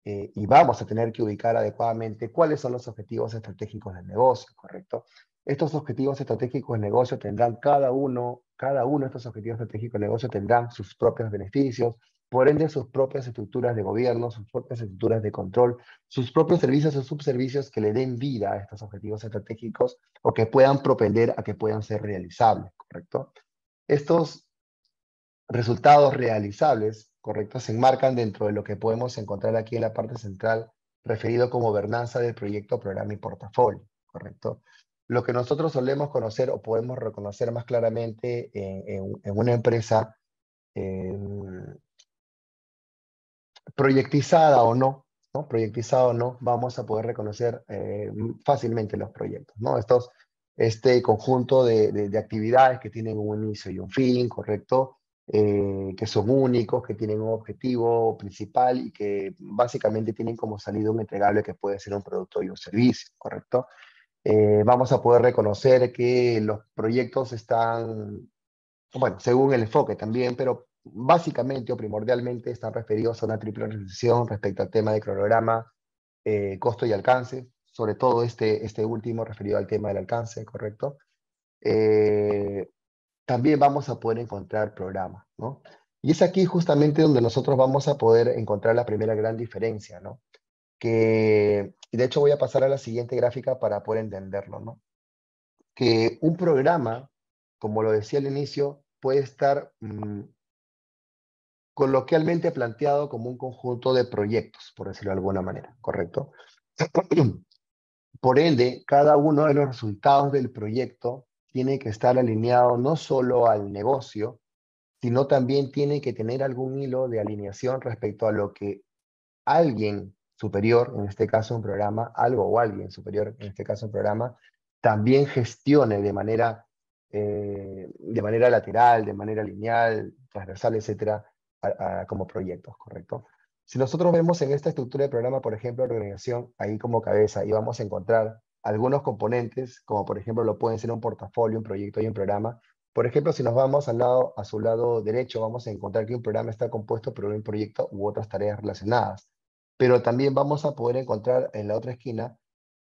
y vamos a tener que ubicar adecuadamente cuáles son los objetivos estratégicos del negocio, ¿correcto? Estos objetivos estratégicos del negocio tendrán cada uno de estos objetivos estratégicos del negocio tendrán sus propios beneficios, por ende sus propias estructuras de gobierno, sus propias estructuras de control, sus propios servicios o subservicios que le den vida a estos objetivos estratégicos o que puedan propender a que puedan ser realizables, ¿correcto? Estos resultados realizables, ¿correcto? Se enmarcan dentro de lo que podemos encontrar aquí en la parte central, referido como gobernanza del proyecto, programa y portafolio, ¿correcto? Lo que nosotros solemos conocer o podemos reconocer más claramente en una empresa eh, proyectizada o no, ¿no? Proyectizada o no, vamos a poder reconocer fácilmente los proyectos, ¿no? Este conjunto de actividades que tienen un inicio y un fin, ¿correcto? Que son únicos, que tienen un objetivo principal y que básicamente tienen como salida un entregable que puede ser un producto y un servicio, ¿correcto? Vamos a poder reconocer que los proyectos están, bueno, según el enfoque también, pero básicamente o primordialmente están referidos a una triple organización respecto al tema de cronograma, costo y alcance, sobre todo este último referido al tema del alcance, ¿correcto? Eh, También vamos a poder encontrar programas, ¿no? Y es aquí justamente donde nosotros vamos a poder encontrar la primera gran diferencia, ¿no? Y de hecho voy a pasar a la siguiente gráfica para poder entenderlo, ¿no? Que un programa, como lo decía al inicio, puede estar coloquialmente planteado como un conjunto de proyectos, por decirlo de alguna manera, ¿correcto? Por ende, cada uno de los resultados del proyecto tiene que estar alineado no solo al negocio, sino también tiene que tener algún hilo de alineación respecto a lo que alguien superior, en este caso un programa, algo o alguien superior, en este caso un programa, también gestione de manera lateral, de manera lineal, transversal, etcétera, como proyectos, ¿correcto? Si nosotros vemos en esta estructura de programa, por ejemplo, la organización ahí como cabeza, y vamos a encontrar algunos componentes, como por ejemplo lo pueden ser un portafolio, un proyecto y un programa. Por ejemplo, si nos vamos a su lado derecho, vamos a encontrar que un programa está compuesto por un proyecto u otras tareas relacionadas. Pero también vamos a poder encontrar en la otra esquina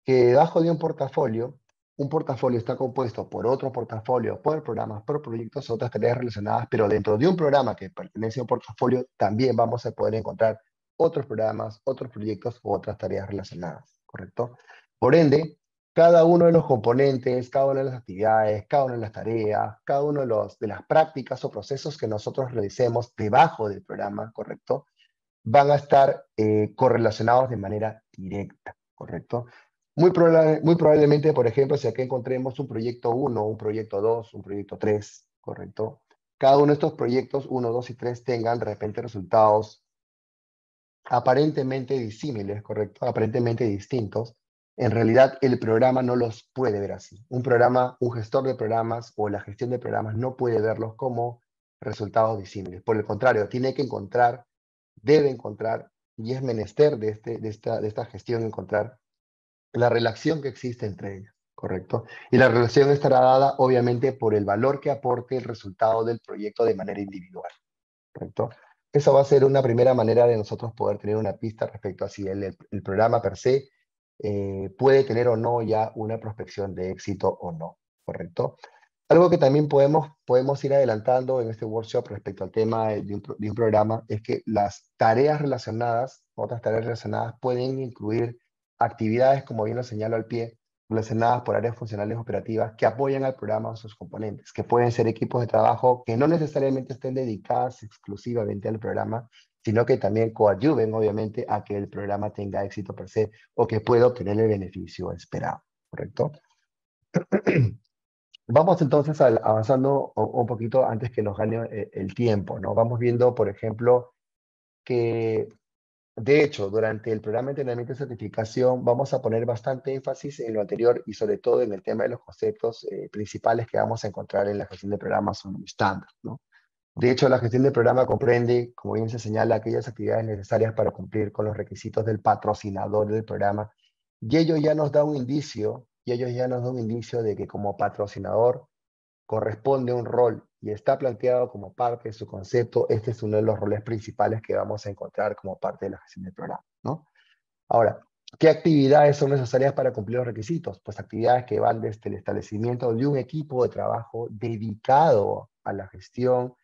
que debajo de un portafolio está compuesto por otro portafolio, por programas, por proyectos, otras tareas relacionadas, pero dentro de un programa que pertenece a un portafolio también vamos a poder encontrar otros programas, otros proyectos u otras tareas relacionadas, ¿correcto? Por ende, cada uno de los componentes, cada una de las actividades, cada una de las tareas, cada uno de las prácticas o procesos que nosotros realicemos debajo del programa, ¿correcto? Van a estar correlacionados de manera directa, ¿correcto? Muy probablemente, por ejemplo, si aquí encontremos un proyecto 1, un proyecto 2, un proyecto 3, ¿correcto? Cada uno de estos proyectos 1, 2 y 3 tengan de repente resultados aparentemente disímiles, ¿correcto? Aparentemente distintos. En realidad, el programa no los puede ver así. Un programa, un gestor de programas o la gestión de programas no puede verlos como resultados disímiles. Por el contrario, tiene que encontrar, debe encontrar, y es menester de esta gestión encontrar la relación que existe entre ellos, ¿correcto? Y la relación estará dada, obviamente, por el valor que aporte el resultado del proyecto de manera individual, ¿correcto? Eso va a ser una primera manera de nosotros poder tener una pista respecto a si el programa per se puede tener o no ya una prospección de éxito o no, ¿correcto? Algo que también podemos ir adelantando en este workshop respecto al tema de un programa es que las tareas relacionadas, otras tareas relacionadas, pueden incluir actividades, como bien lo señalo al pie, relacionadas por áreas funcionales operativas que apoyan al programa o sus componentes, que pueden ser equipos de trabajo que no necesariamente estén dedicados exclusivamente al programa, sino que también coadyuven, obviamente, a que el programa tenga éxito per se o que pueda obtener el beneficio esperado, ¿correcto? Vamos entonces avanzando un poquito antes que nos gane el tiempo, ¿no? Vamos viendo, por ejemplo, que de hecho, durante el programa de entrenamiento y certificación vamos a poner bastante énfasis en lo anterior y sobre todo en el tema de los conceptos principales que vamos a encontrar en la gestión de programas o en estándar, ¿no? De hecho, la gestión de programa comprende, como bien se señala, aquellas actividades necesarias para cumplir con los requisitos del patrocinador del programa. Y ello ya nos da un indicio, de que como patrocinador corresponde un rol y está planteado como parte de su concepto. Este es uno de los roles principales que vamos a encontrar como parte de la gestión del programa, ¿no? Ahora, ¿qué actividades son necesarias para cumplir los requisitos? Pues actividades que van desde el establecimiento de un equipo de trabajo dedicado a la gestión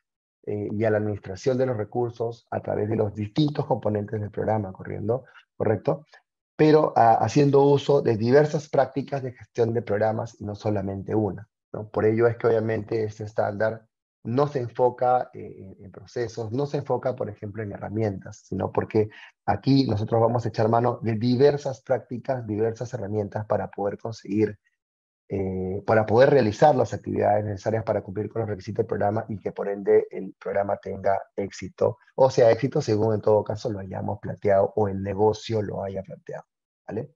y a la administración de los recursos a través de los distintos componentes del programa, ¿correcto? Pero haciendo uso de diversas prácticas de gestión de programas y no solamente una, ¿no? Por ello es que obviamente este estándar no se enfoca en procesos, no se enfoca, por ejemplo, en herramientas, sino porque aquí nosotros vamos a echar mano de diversas prácticas, diversas herramientas para poder conseguir para poder realizar las actividades necesarias para cumplir con los requisitos del programa y que por ende el programa tenga éxito, o sea, éxito según en todo caso lo hayamos planteado o el negocio lo haya planteado, ¿vale?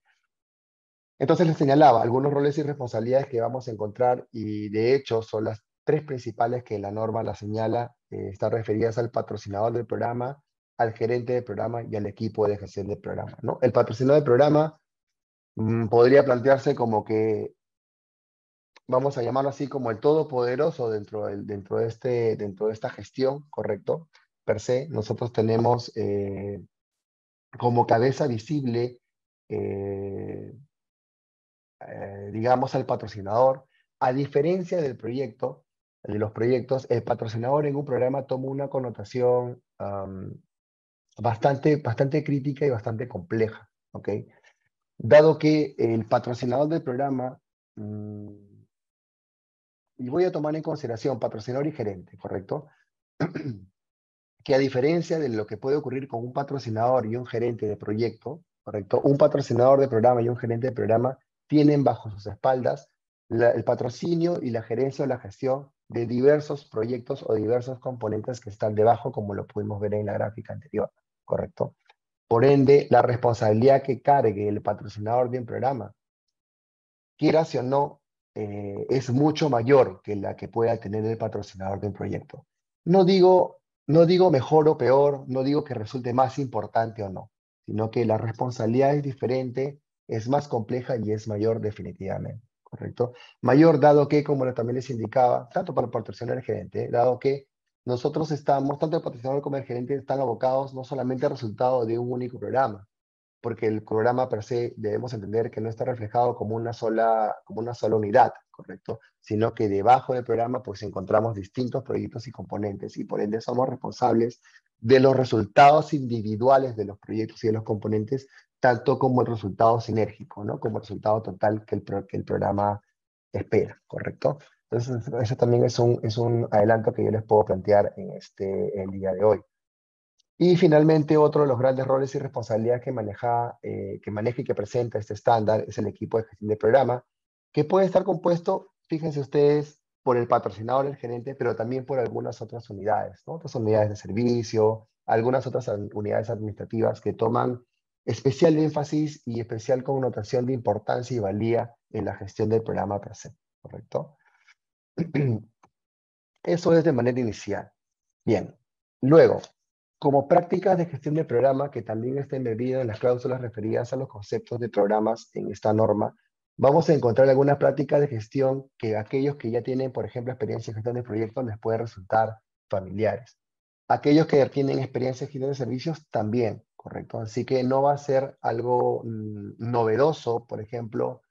Entonces les señalaba algunos roles y responsabilidades que vamos a encontrar y de hecho son las tres principales que la norma la señala, están referidas al patrocinador del programa, al gerente del programa y al equipo de gestión del programa, ¿no? El patrocinador del programa podría plantearse como que vamos a llamarlo así como el todopoderoso dentro de esta gestión, ¿correcto? Per se, nosotros tenemos como cabeza visible, eh, digamos, al patrocinador. A diferencia del proyecto, de los proyectos, el patrocinador en un programa toma una connotación bastante crítica y bastante compleja, ¿ok? Dado que el patrocinador del programa y voy a tomar en consideración patrocinador y gerente, ¿correcto? Que a diferencia de lo que puede ocurrir con un patrocinador y un gerente de proyecto, ¿correcto? Un patrocinador de programa y un gerente de programa tienen bajo sus espaldas el patrocinio y la gerencia o la gestión de diversos proyectos o diversos componentes que están debajo, como lo pudimos ver en la gráfica anterior, ¿correcto? Por ende, la responsabilidad que cargue el patrocinador de un programa, quieras o no, es mucho mayor que la que pueda tener el patrocinador de un proyecto. No digo mejor o peor, no digo que resulte más importante o no, sino que la responsabilidad es diferente, es más compleja y es mayor definitivamente, ¿correcto? Mayor dado que, como también les indicaba, tanto para el patrocinador y el gerente, dado que nosotros estamos, tanto el patrocinador como el gerente están abocados no solamente al resultado de un único programa, porque el programa per se debemos entender que no está reflejado como una sola unidad, ¿correcto? Sino que debajo del programa pues encontramos distintos proyectos y componentes y por ende somos responsables de los resultados individuales de los proyectos y de los componentes, tanto como el resultado sinérgico, ¿no? Como el resultado total que el programa espera, ¿correcto? Entonces, eso también es un adelanto que yo les puedo plantear en el día de hoy. Y finalmente, otro de los grandes roles y responsabilidades que maneja y que presenta este estándar es el equipo de gestión de programa, que puede estar compuesto, fíjense ustedes, por el patrocinador, el gerente, pero también por algunas otras unidades, ¿no? Otras unidades de servicio, algunas otras unidades administrativas que toman especial énfasis y especial connotación de importancia y valía en la gestión del programa per se, ¿correcto? Eso es de manera inicial. Bien, luego, como prácticas de gestión de programa, que también está embebida en las cláusulas referidas a los conceptos de programas en esta norma, vamos a encontrar algunas prácticas de gestión que aquellos que ya tienen, por ejemplo, experiencia en gestión de proyectos les puede resultar familiares. Aquellos que tienen experiencia en gestión de servicios también, ¿correcto? Así que no va a ser algo novedoso, por ejemplo,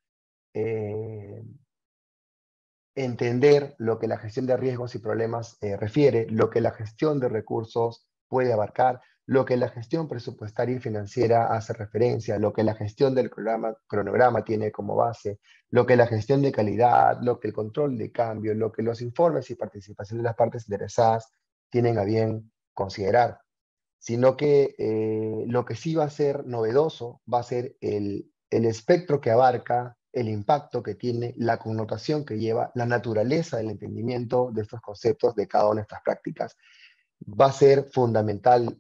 entender lo que la gestión de riesgos y problemas refiere, lo que la gestión de recursos puede abarcar, lo que la gestión presupuestaria y financiera hace referencia, lo que la gestión del cronograma tiene como base, lo que la gestión de calidad, lo que el control de cambio, lo que los informes y participación de las partes interesadas tienen a bien considerar. Sino que lo que sí va a ser novedoso va a ser el espectro que abarca, el impacto que tiene, la connotación que lleva, la naturaleza del entendimiento de estos conceptos de cada una de estas prácticas. Va a ser fundamental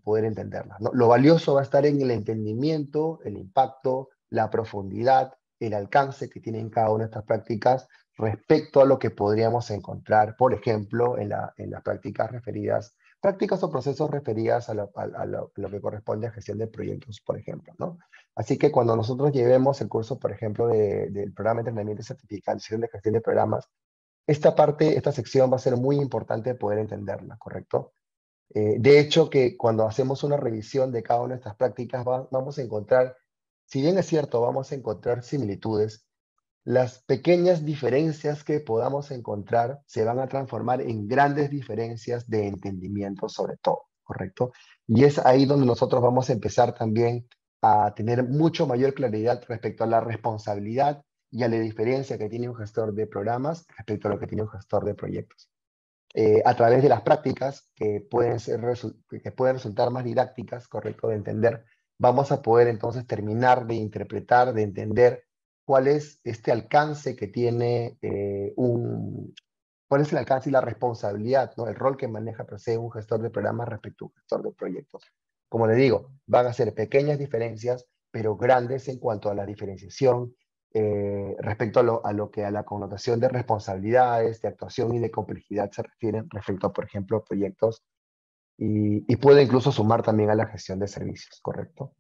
poder entenderlas, ¿no? Lo valioso va a estar en el entendimiento, el impacto, la profundidad, el alcance que tienen cada una de estas prácticas respecto a lo que podríamos encontrar, por ejemplo, en las prácticas referidas, prácticas o procesos referidas a lo que corresponde a gestión de proyectos, por ejemplo, ¿no? Así que cuando nosotros llevemos el curso, por ejemplo, del programa de entrenamiento y certificación de gestión de programas, esta parte, esta sección va a ser muy importante poder entenderla, ¿correcto? De hecho, que cuando hacemos una revisión de cada una de estas prácticas, vamos a encontrar, si bien es cierto, vamos a encontrar similitudes, las pequeñas diferencias que podamos encontrar se van a transformar en grandes diferencias de entendimiento sobre todo, ¿correcto? Y es ahí donde nosotros vamos a empezar también a tener mucho mayor claridad respecto a la responsabilidad y a la diferencia que tiene un gestor de programas respecto a lo que tiene un gestor de proyectos. A través de las prácticas que pueden resultar más didácticas, correcto, de entender, vamos a poder entonces terminar de interpretar, de entender cuál es este alcance que tiene cuál es el alcance y la responsabilidad, ¿no? El rol que maneja per se un gestor de programas respecto a un gestor de proyectos. Como le digo, van a ser pequeñas diferencias, pero grandes en cuanto a la diferenciación, respecto a lo que a la connotación de responsabilidades, de actuación y de complejidad se refieren respecto a, por ejemplo, proyectos y puede incluso sumar también a la gestión de servicios, ¿correcto?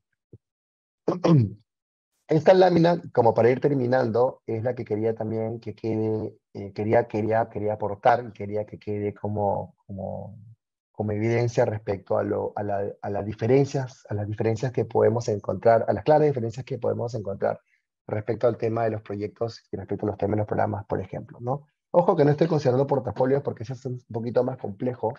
Esta lámina, como para ir terminando, es la que quería también que quede, quería aportar y quería que quede como evidencia respecto a las diferencias que podemos encontrar, a las claras diferencias que podemos encontrar respecto al tema de los proyectos y respecto a los temas de los programas, por ejemplo, ¿no? Ojo que no estoy considerando portafolios porque eso es un poquito más complejo,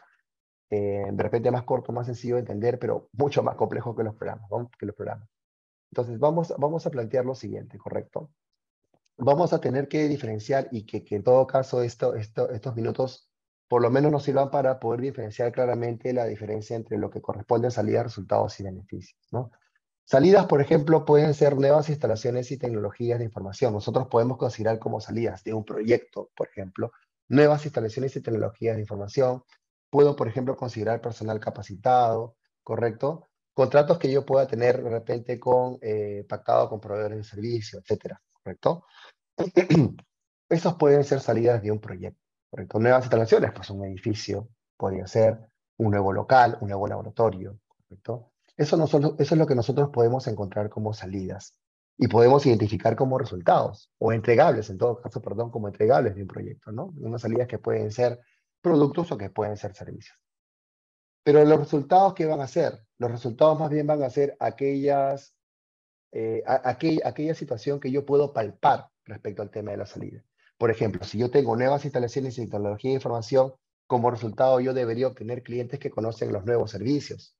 de repente más corto, más sencillo de entender, pero mucho más complejo que los programas, ¿no? Que los programas. Entonces, vamos a plantear lo siguiente, ¿correcto? Vamos a tener que diferenciar y que en todo caso estos minutos por lo menos nos sirvan para poder diferenciar claramente la diferencia entre lo que corresponde a salidas, resultados y beneficios, ¿no? Salidas, por ejemplo, pueden ser nuevas instalaciones y tecnologías de información. Nosotros podemos considerar como salidas de un proyecto, por ejemplo, nuevas instalaciones y tecnologías de información. Puedo, por ejemplo, considerar personal capacitado, ¿correcto? Contratos que yo pueda tener de repente pactado con proveedores de servicio, etcétera, ¿correcto? Esos pueden ser salidas de un proyecto, ¿correcto? Nuevas instalaciones, pues un edificio, podría ser un nuevo local, un nuevo laboratorio, ¿correcto? Eso es lo que nosotros podemos encontrar como salidas y podemos identificar como resultados o entregables, en todo caso, perdón, como entregables de un proyecto, ¿no? Unas salidas que pueden ser productos o que pueden ser servicios. Pero los resultados, ¿qué van a ser? Los resultados más bien van a ser aquella situación que yo puedo palpar respecto al tema de la salida. Por ejemplo, si yo tengo nuevas instalaciones y tecnología de información, como resultado yo debería obtener clientes que conocen los nuevos servicios,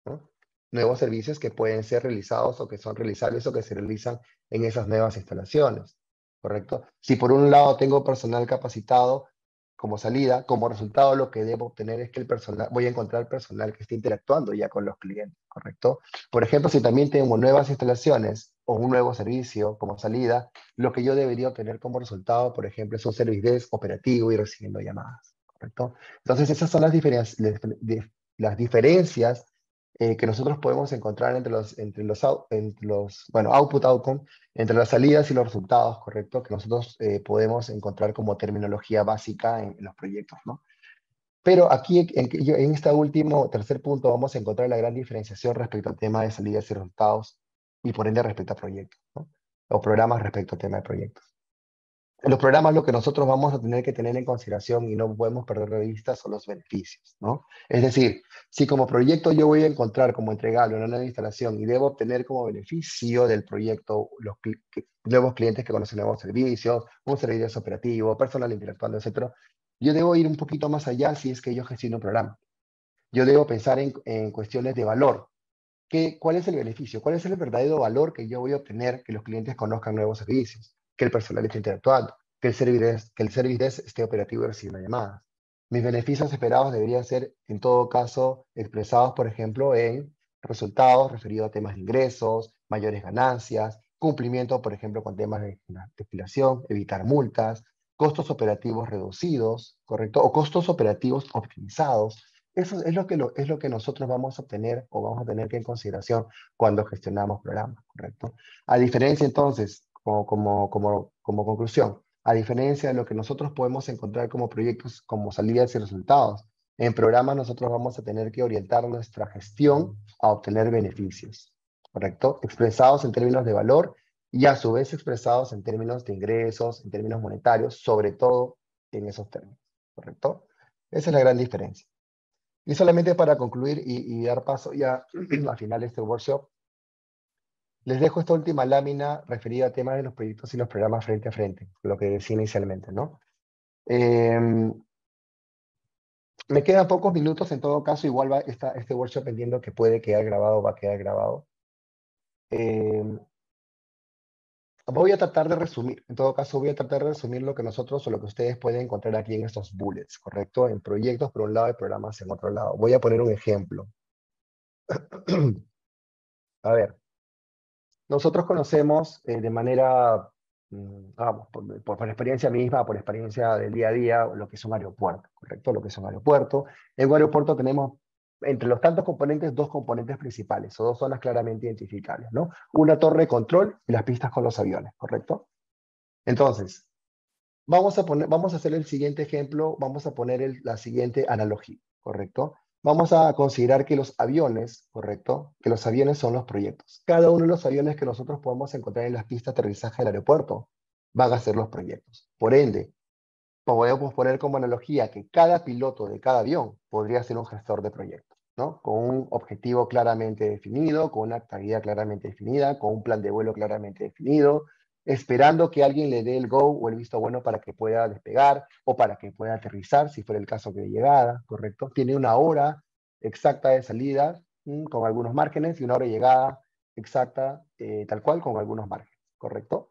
¿no? Nuevos servicios que pueden ser realizados o que son realizables o que se realizan en esas nuevas instalaciones, ¿correcto? Si por un lado tengo personal capacitado como salida, como resultado lo que debo obtener es que voy a encontrar personal que esté interactuando ya con los clientes, ¿correcto? Por ejemplo, si también tengo nuevas instalaciones o un nuevo servicio como salida, lo que yo debería obtener como resultado, por ejemplo, es un service desk operativo y recibiendo llamadas, ¿correcto? Entonces, esas son las diferencias que nosotros podemos encontrar bueno, output, outcome, entre las salidas y los resultados, ¿correcto? Que nosotros podemos encontrar como terminología básica en los proyectos, ¿no? Pero aquí, en este último, tercer punto, vamos a encontrar la gran diferenciación respecto al tema de salidas y resultados y por ende respecto a proyectos, ¿no? O programas respecto al tema de proyectos. En los programas lo que nosotros vamos a tener que tener en consideración y no podemos perder de vista son los beneficios, ¿no? Es decir, si como proyecto yo voy a encontrar como entregable una nueva instalación y debo obtener como beneficio del proyecto nuevos clientes que conocen nuevos servicios, un servicio operativo, personal interactuando, etcétera, yo debo ir un poquito más allá si es que yo gestiono un programa. Yo debo pensar en cuestiones de valor. ¿Cuál es el beneficio? ¿Cuál es el verdadero valor que yo voy a obtener que los clientes conozcan nuevos servicios? Que el personal esté interactuando, que el service desk esté operativo y reciba llamadas. Mis beneficios esperados deberían ser, en todo caso, expresados, por ejemplo, en resultados referidos a temas de ingresos, mayores ganancias, cumplimiento, por ejemplo, con temas de destilación, evitar multas, costos operativos reducidos, ¿correcto? O costos operativos optimizados. Eso es lo que nosotros vamos a obtener o vamos a tener que en consideración cuando gestionamos programas, ¿correcto? A diferencia entonces, como conclusión, a diferencia de lo que nosotros podemos encontrar como proyectos, como salidas y resultados, en programas nosotros vamos a tener que orientar nuestra gestión a obtener beneficios, ¿correcto? Expresados en términos de valor y a su vez expresados en términos de ingresos, en términos monetarios, sobre todo en esos términos, ¿correcto? Esa es la gran diferencia. Y solamente para concluir y dar paso ya al final de este workshop, les dejo esta última lámina referida a temas de los proyectos y los programas frente a frente, lo que decía inicialmente, ¿no? Me quedan pocos minutos, en todo caso, igual va este workshop entiendo que puede quedar grabado, va a quedar grabado. Voy a tratar de resumir, en todo caso voy a tratar de resumir lo que nosotros o lo que ustedes pueden encontrar aquí en estos bullets, ¿correcto? En proyectos por un lado y programas en otro lado. Voy a poner un ejemplo. A ver, nosotros conocemos de manera, vamos, por experiencia misma, por experiencia del día a día, lo que es un aeropuerto, ¿correcto? Lo que es un aeropuerto. En un aeropuerto tenemos, entre los tantos componentes, dos componentes principales, o dos zonas claramente identificables, ¿no? Una torre de control y las pistas con los aviones, ¿correcto? Entonces, vamos a hacer el siguiente ejemplo, vamos a poner la siguiente analogía, ¿correcto? Vamos a considerar que los aviones, ¿correcto? Que los aviones son los proyectos. Cada uno de los aviones que nosotros podemos encontrar en las pistas de aterrizaje del aeropuerto van a ser los proyectos. Por ende, podemos poner como analogía que cada piloto de cada avión podría ser un gestor de proyectos, ¿no? Con un objetivo claramente definido, con una actividad claramente definida, con un plan de vuelo claramente definido, esperando que alguien le dé el go o el visto bueno para que pueda despegar o para que pueda aterrizar, si fuera el caso que de llegada, ¿correcto? Tiene una hora exacta de salida, con algunos márgenes, y una hora de llegada exacta, tal cual, con algunos márgenes, ¿correcto?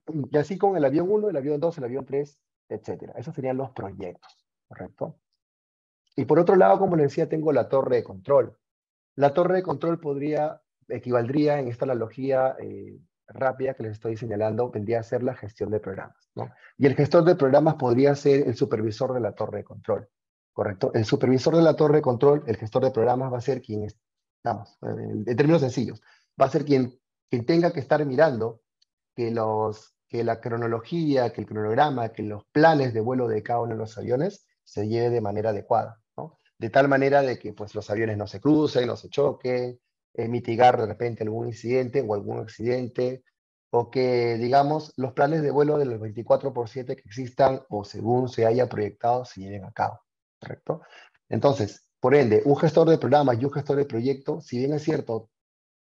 Y así con el avión 1, el avión 2, el avión 3, etcétera. Esos serían los proyectos, ¿correcto? Y por otro lado, como les decía, tengo la torre de control. La torre de control equivaldría en esta analogía rápida que les estoy señalando, vendría a ser la gestión de programas, ¿no? Y el gestor de programas podría ser el supervisor de la torre de control, ¿correcto? El supervisor de la torre de control, el gestor de programas, va a ser quien, vamos, en términos sencillos, va a ser quien tenga que estar mirando que la cronología, que el cronograma, que los planes de vuelo de cada uno de los aviones se lleve de manera adecuada, ¿no? De tal manera de que pues, los aviones no se crucen, no se choquen, mitigar de repente algún incidente o algún accidente, o que, digamos, los planes de vuelo de los 24/7 que existan o según se haya proyectado se lleven a cabo, ¿correcto? Entonces, por ende, un gestor de programas y un gestor de proyecto, si bien es cierto,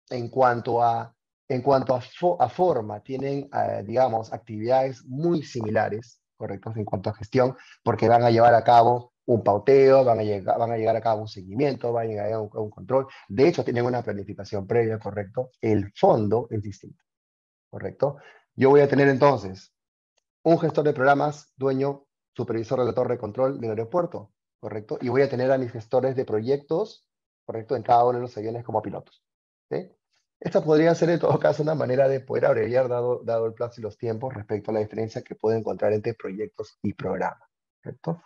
en cuanto a, a forma, tienen, digamos, actividades muy similares, ¿correcto? En cuanto a gestión, porque van a llevar a cabo un pauteo, van a llegar a cabo un seguimiento, van a llegar a un control. De hecho, tienen una planificación previa, ¿correcto? El fondo es distinto, ¿correcto? Yo voy a tener entonces un gestor de programas, dueño, supervisor de la torre de control del aeropuerto, ¿correcto? Y voy a tener a mis gestores de proyectos, ¿correcto? En cada uno de los aviones como pilotos, ¿sí? Esta podría ser en todo caso una manera de poder abreviar, dado el plazo y los tiempos, respecto a la diferencia que puedo encontrar entre proyectos y programas, ¿correcto?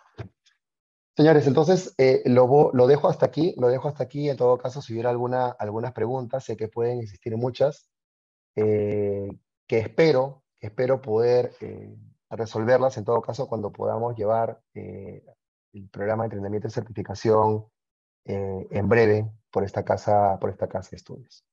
Señores, entonces lo dejo hasta aquí, en todo caso, si hubiera algunas preguntas, sé que pueden existir muchas, eh, que espero poder resolverlas en todo caso cuando podamos llevar el programa de entrenamiento y certificación en breve por esta casa de estudios.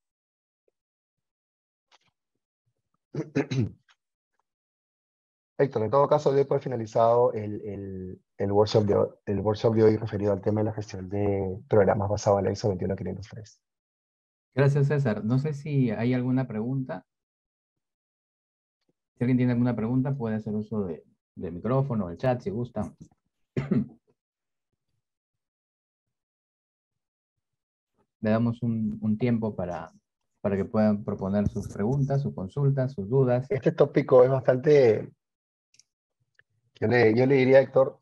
Héctor, en todo caso, doy por finalizado el workshop de hoy referido al tema de la gestión de programas basado en la ISO 21503. Gracias, César. No sé si hay alguna pregunta. Si alguien tiene alguna pregunta, puede hacer uso del micrófono, del chat, si gusta. Le damos un tiempo para que puedan proponer sus preguntas, sus consultas, sus dudas. Este tópico es bastante, yo le diría, Héctor,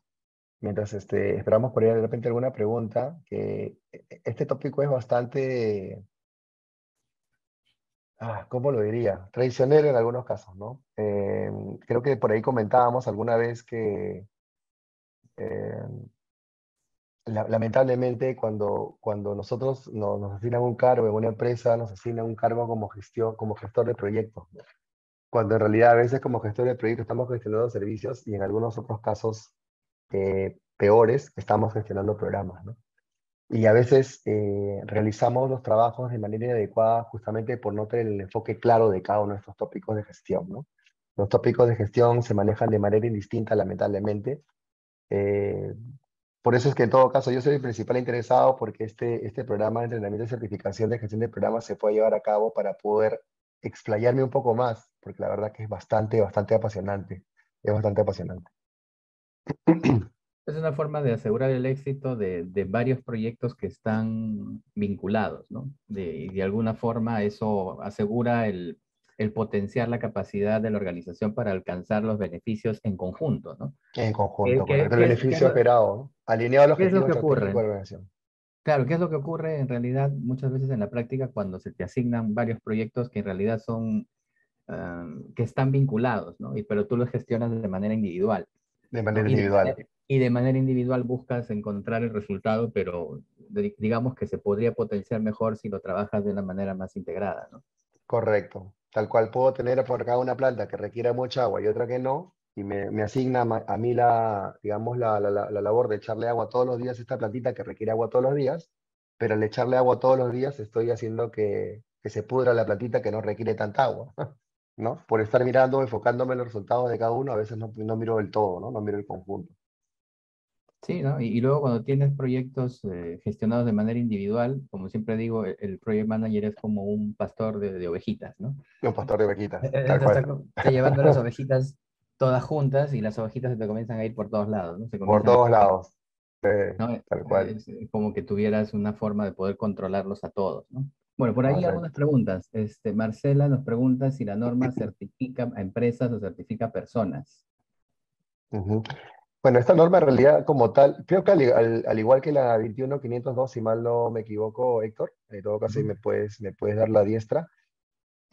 mientras esperamos por ahí de repente alguna pregunta, que este tópico es bastante, ¿cómo lo diría? Traicionero en algunos casos, ¿no? Creo que por ahí comentábamos alguna vez que eh, lamentablemente cuando nosotros nos asignan un cargo en una empresa, nos asignan un cargo como gestor de proyectos, ¿no? Cuando en realidad a veces como gestor de proyectos estamos gestionando servicios y en algunos otros casos peores estamos gestionando programas, ¿no? Y a veces realizamos los trabajos de manera inadecuada justamente por no tener el enfoque claro de cada uno de estos tópicos de gestión, ¿no? Los tópicos de gestión se manejan de manera indistinta, lamentablemente. Eh, por eso es que en todo caso yo soy el principal interesado porque este programa de entrenamiento y certificación de gestión de programas se puede llevar a cabo para poder explayarme un poco más, porque la verdad que es bastante apasionante. Es bastante apasionante. Es una forma de asegurar el éxito de varios proyectos que están vinculados, ¿no? Y de alguna forma eso asegura el potenciar la capacidad de la organización para alcanzar los beneficios en conjunto, ¿no? En ¿Qué, conjunto, qué- correcto. El qué es, qué es beneficio lo, esperado, ¿no? Alineado al qué es lo objetivo que estratégico ocurre? de la organización. Claro, ¿qué es lo que ocurre en realidad muchas veces en la práctica cuando se te asignan varios proyectos que en realidad son, que están vinculados, ¿no? Pero tú los gestionas de manera individual, De ¿no? manera individual. Y de manera individual buscas encontrar el resultado, pero digamos que se podría potenciar mejor si lo trabajas de una manera más integrada, ¿no? Correcto. Tal cual puedo tener por acá una planta que requiera mucha agua y otra que no, y me asigna a mí digamos, la labor de echarle agua todos los días a esta plantita que requiere agua todos los días, pero al echarle agua todos los días estoy haciendo que se pudra la plantita que no requiere tanta agua, ¿no? Por estar mirando, enfocándome en los resultados de cada uno, a veces no miro el todo, ¿no? No miro el conjunto. Sí, ¿no? Y luego cuando tienes proyectos gestionados de manera individual, como siempre digo, el project manager es como un pastor de ovejitas, ¿no? Un pastor de vaquitas, tal Está, cual. está llevando las ovejitas todas juntas y las ovejitas se te comienzan a ir por todos lados, ¿no? Se Por comienzan a todos mover, lados, ¿no? tal cual. Es como que tuvieras una forma de poder controlarlos a todos, ¿no? Bueno, por ahí algunas Correcto. preguntas. Marcela nos pregunta si la norma certifica a empresas o certifica a personas. Ujú. Bueno, esta norma en realidad como tal, creo que al igual que la 21502, si mal no me equivoco, Héctor, en todo caso ahí Ujú, me puedes dar la diestra,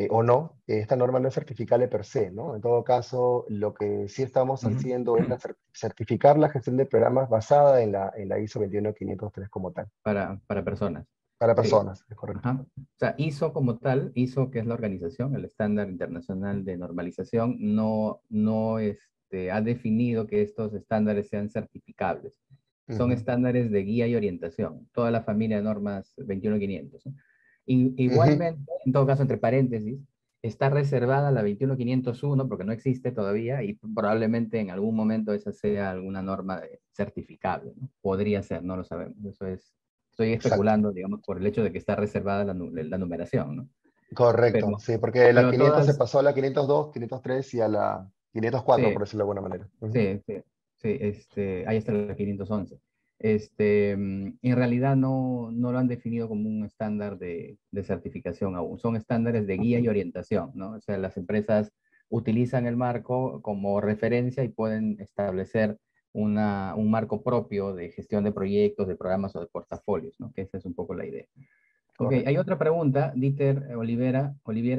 o no, esta norma no es certificable per se, ¿no? En todo caso, lo que sí estamos ujú. haciendo es certificar la gestión de programas basada en la ISO 21503 como tal, Para personas. para Sí. personas, es correcto. Ajá. O sea, ISO como tal, ISO, que es la organización, el estándar internacional de normalización, no ha definido que estos estándares sean certificables. Son Ujú. estándares de guía y orientación, toda la familia de normas 21500, ¿no? Ujú. Igualmente, en todo caso, entre paréntesis, está reservada la 21501 porque no existe todavía y probablemente en algún momento esa sea alguna norma certificable, ¿no? Podría ser, no lo sabemos. Estoy Exacto. especulando, digamos, por el hecho de que está reservada la numeración, ¿no? Correcto, Pero, sí, porque la pero 500 se todas, pasó a la 502, 503 y a la 504, por sí, decirlo de alguna manera. Ujú. sí, sí, sí, ahí está la 511. En realidad no lo han definido como un estándar de certificación aún, son estándares de guía y orientación, ¿no? O sea, las empresas utilizan el marco como referencia y pueden establecer un marco propio de gestión de proyectos, de programas o de portafolios, ¿no? Que esa es un poco la idea. Ok, hay Correcto. otra pregunta. Dieter Olivera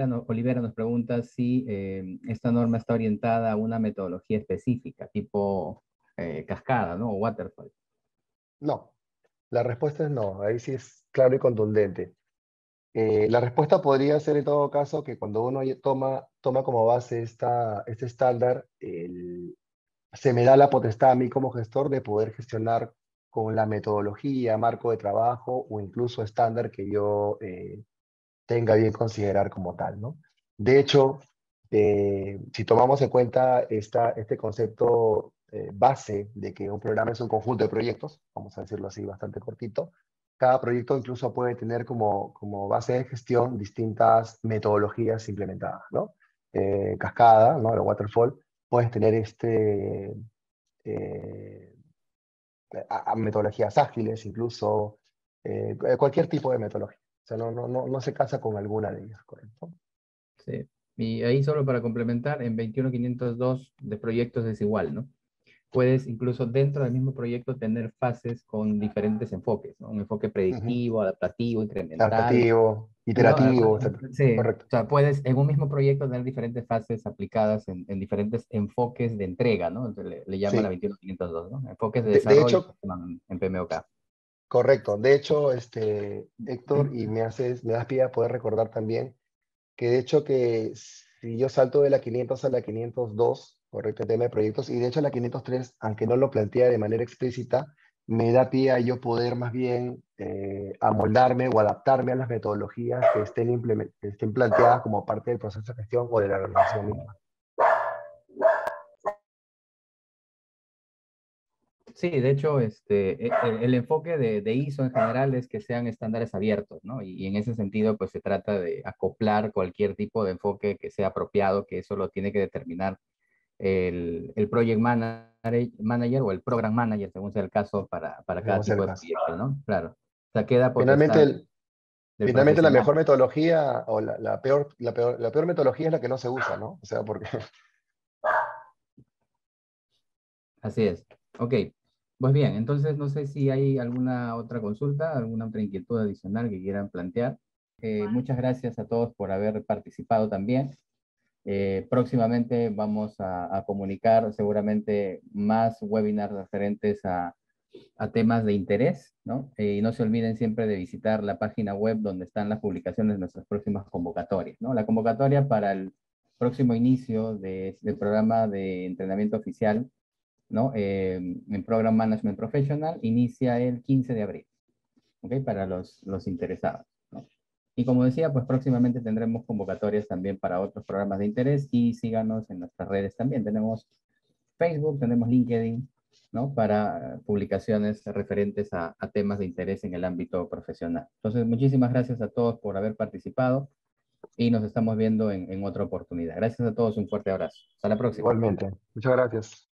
nos pregunta si esta norma está orientada a una metodología específica, tipo cascada, ¿no? O waterfall. No, la respuesta es no, ahí sí es claro y contundente. La respuesta podría ser en todo caso que cuando uno toma como base este estándar, se me da la potestad a mí como gestor de poder gestionar con la metodología, marco de trabajo o incluso estándar que yo tenga bien considerar como tal, ¿no? De hecho, Si tomamos en cuenta este concepto base de que un programa es un conjunto de proyectos, vamos a decirlo así bastante cortito, cada proyecto incluso puede tener como base de gestión distintas metodologías implementadas, ¿no? Cascada, ¿no? El waterfall, puedes tener eh, a metodologías ágiles, incluso cualquier tipo de metodología. O sea, no se casa con alguna de ellas, ¿correcto? Sí. Y ahí solo para complementar, en 21502 de proyectos es igual, ¿no? Puedes incluso dentro del mismo proyecto tener fases con diferentes enfoques, ¿no? Un enfoque Ujú. predictivo, adaptativo, incremental, Adaptativo, ¿no? iterativo, etc. Sí, o Correcto. sea, puedes en un mismo proyecto tener diferentes fases aplicadas en diferentes enfoques de entrega, ¿no? Entonces, le llaman la Sí. 21502, ¿no? Enfoques de De desarrollo hecho, en PMOK. correcto. De hecho, Héctor, y me das pie a poder recordar también que de hecho que si yo salto de la 500 a la 502, correcto, el tema de proyectos, y de hecho la 503, aunque no lo plantea de manera explícita, me da pie a yo poder más bien amoldarme o adaptarme a las metodologías que estén planteadas como parte del proceso de gestión o de la organización misma. Sí, de hecho, el enfoque de ISO en general es que sean estándares abiertos, ¿no? Y en ese sentido, pues se trata de acoplar cualquier tipo de enfoque que sea apropiado, que eso lo tiene que determinar el project manager o el program manager, según sea el caso, para cada Vamos a hacer tipo el de caso. proyecto, ¿no? Claro. O sea, queda Finalmente, potestad del finalmente la profesional. mejor metodología o la peor metodología es la que no se usa, ¿no? O sea, porque Así es. Ok. Pues bien, entonces no sé si hay alguna otra consulta, alguna otra inquietud adicional que quieran plantear. Muchas gracias a todos por haber participado también. Próximamente vamos a comunicar seguramente más webinars referentes a temas de interés, ¿no? Y no se olviden siempre de visitar la página web donde están las publicaciones de nuestras próximas convocatorias, ¿no? La convocatoria para el próximo inicio del programa de entrenamiento oficial, ¿no? En Program Management Professional inicia el 15 de abril, ¿ok? Para los interesados, ¿no? Y como decía, pues próximamente tendremos convocatorias también para otros programas de interés y síganos en nuestras redes también. Tenemos Facebook, tenemos LinkedIn, ¿no? Para publicaciones referentes a temas de interés en el ámbito profesional. Entonces, muchísimas gracias a todos por haber participado y nos estamos viendo en otra oportunidad. Gracias a todos, un fuerte abrazo. Hasta la próxima. igualmente. Muchas gracias.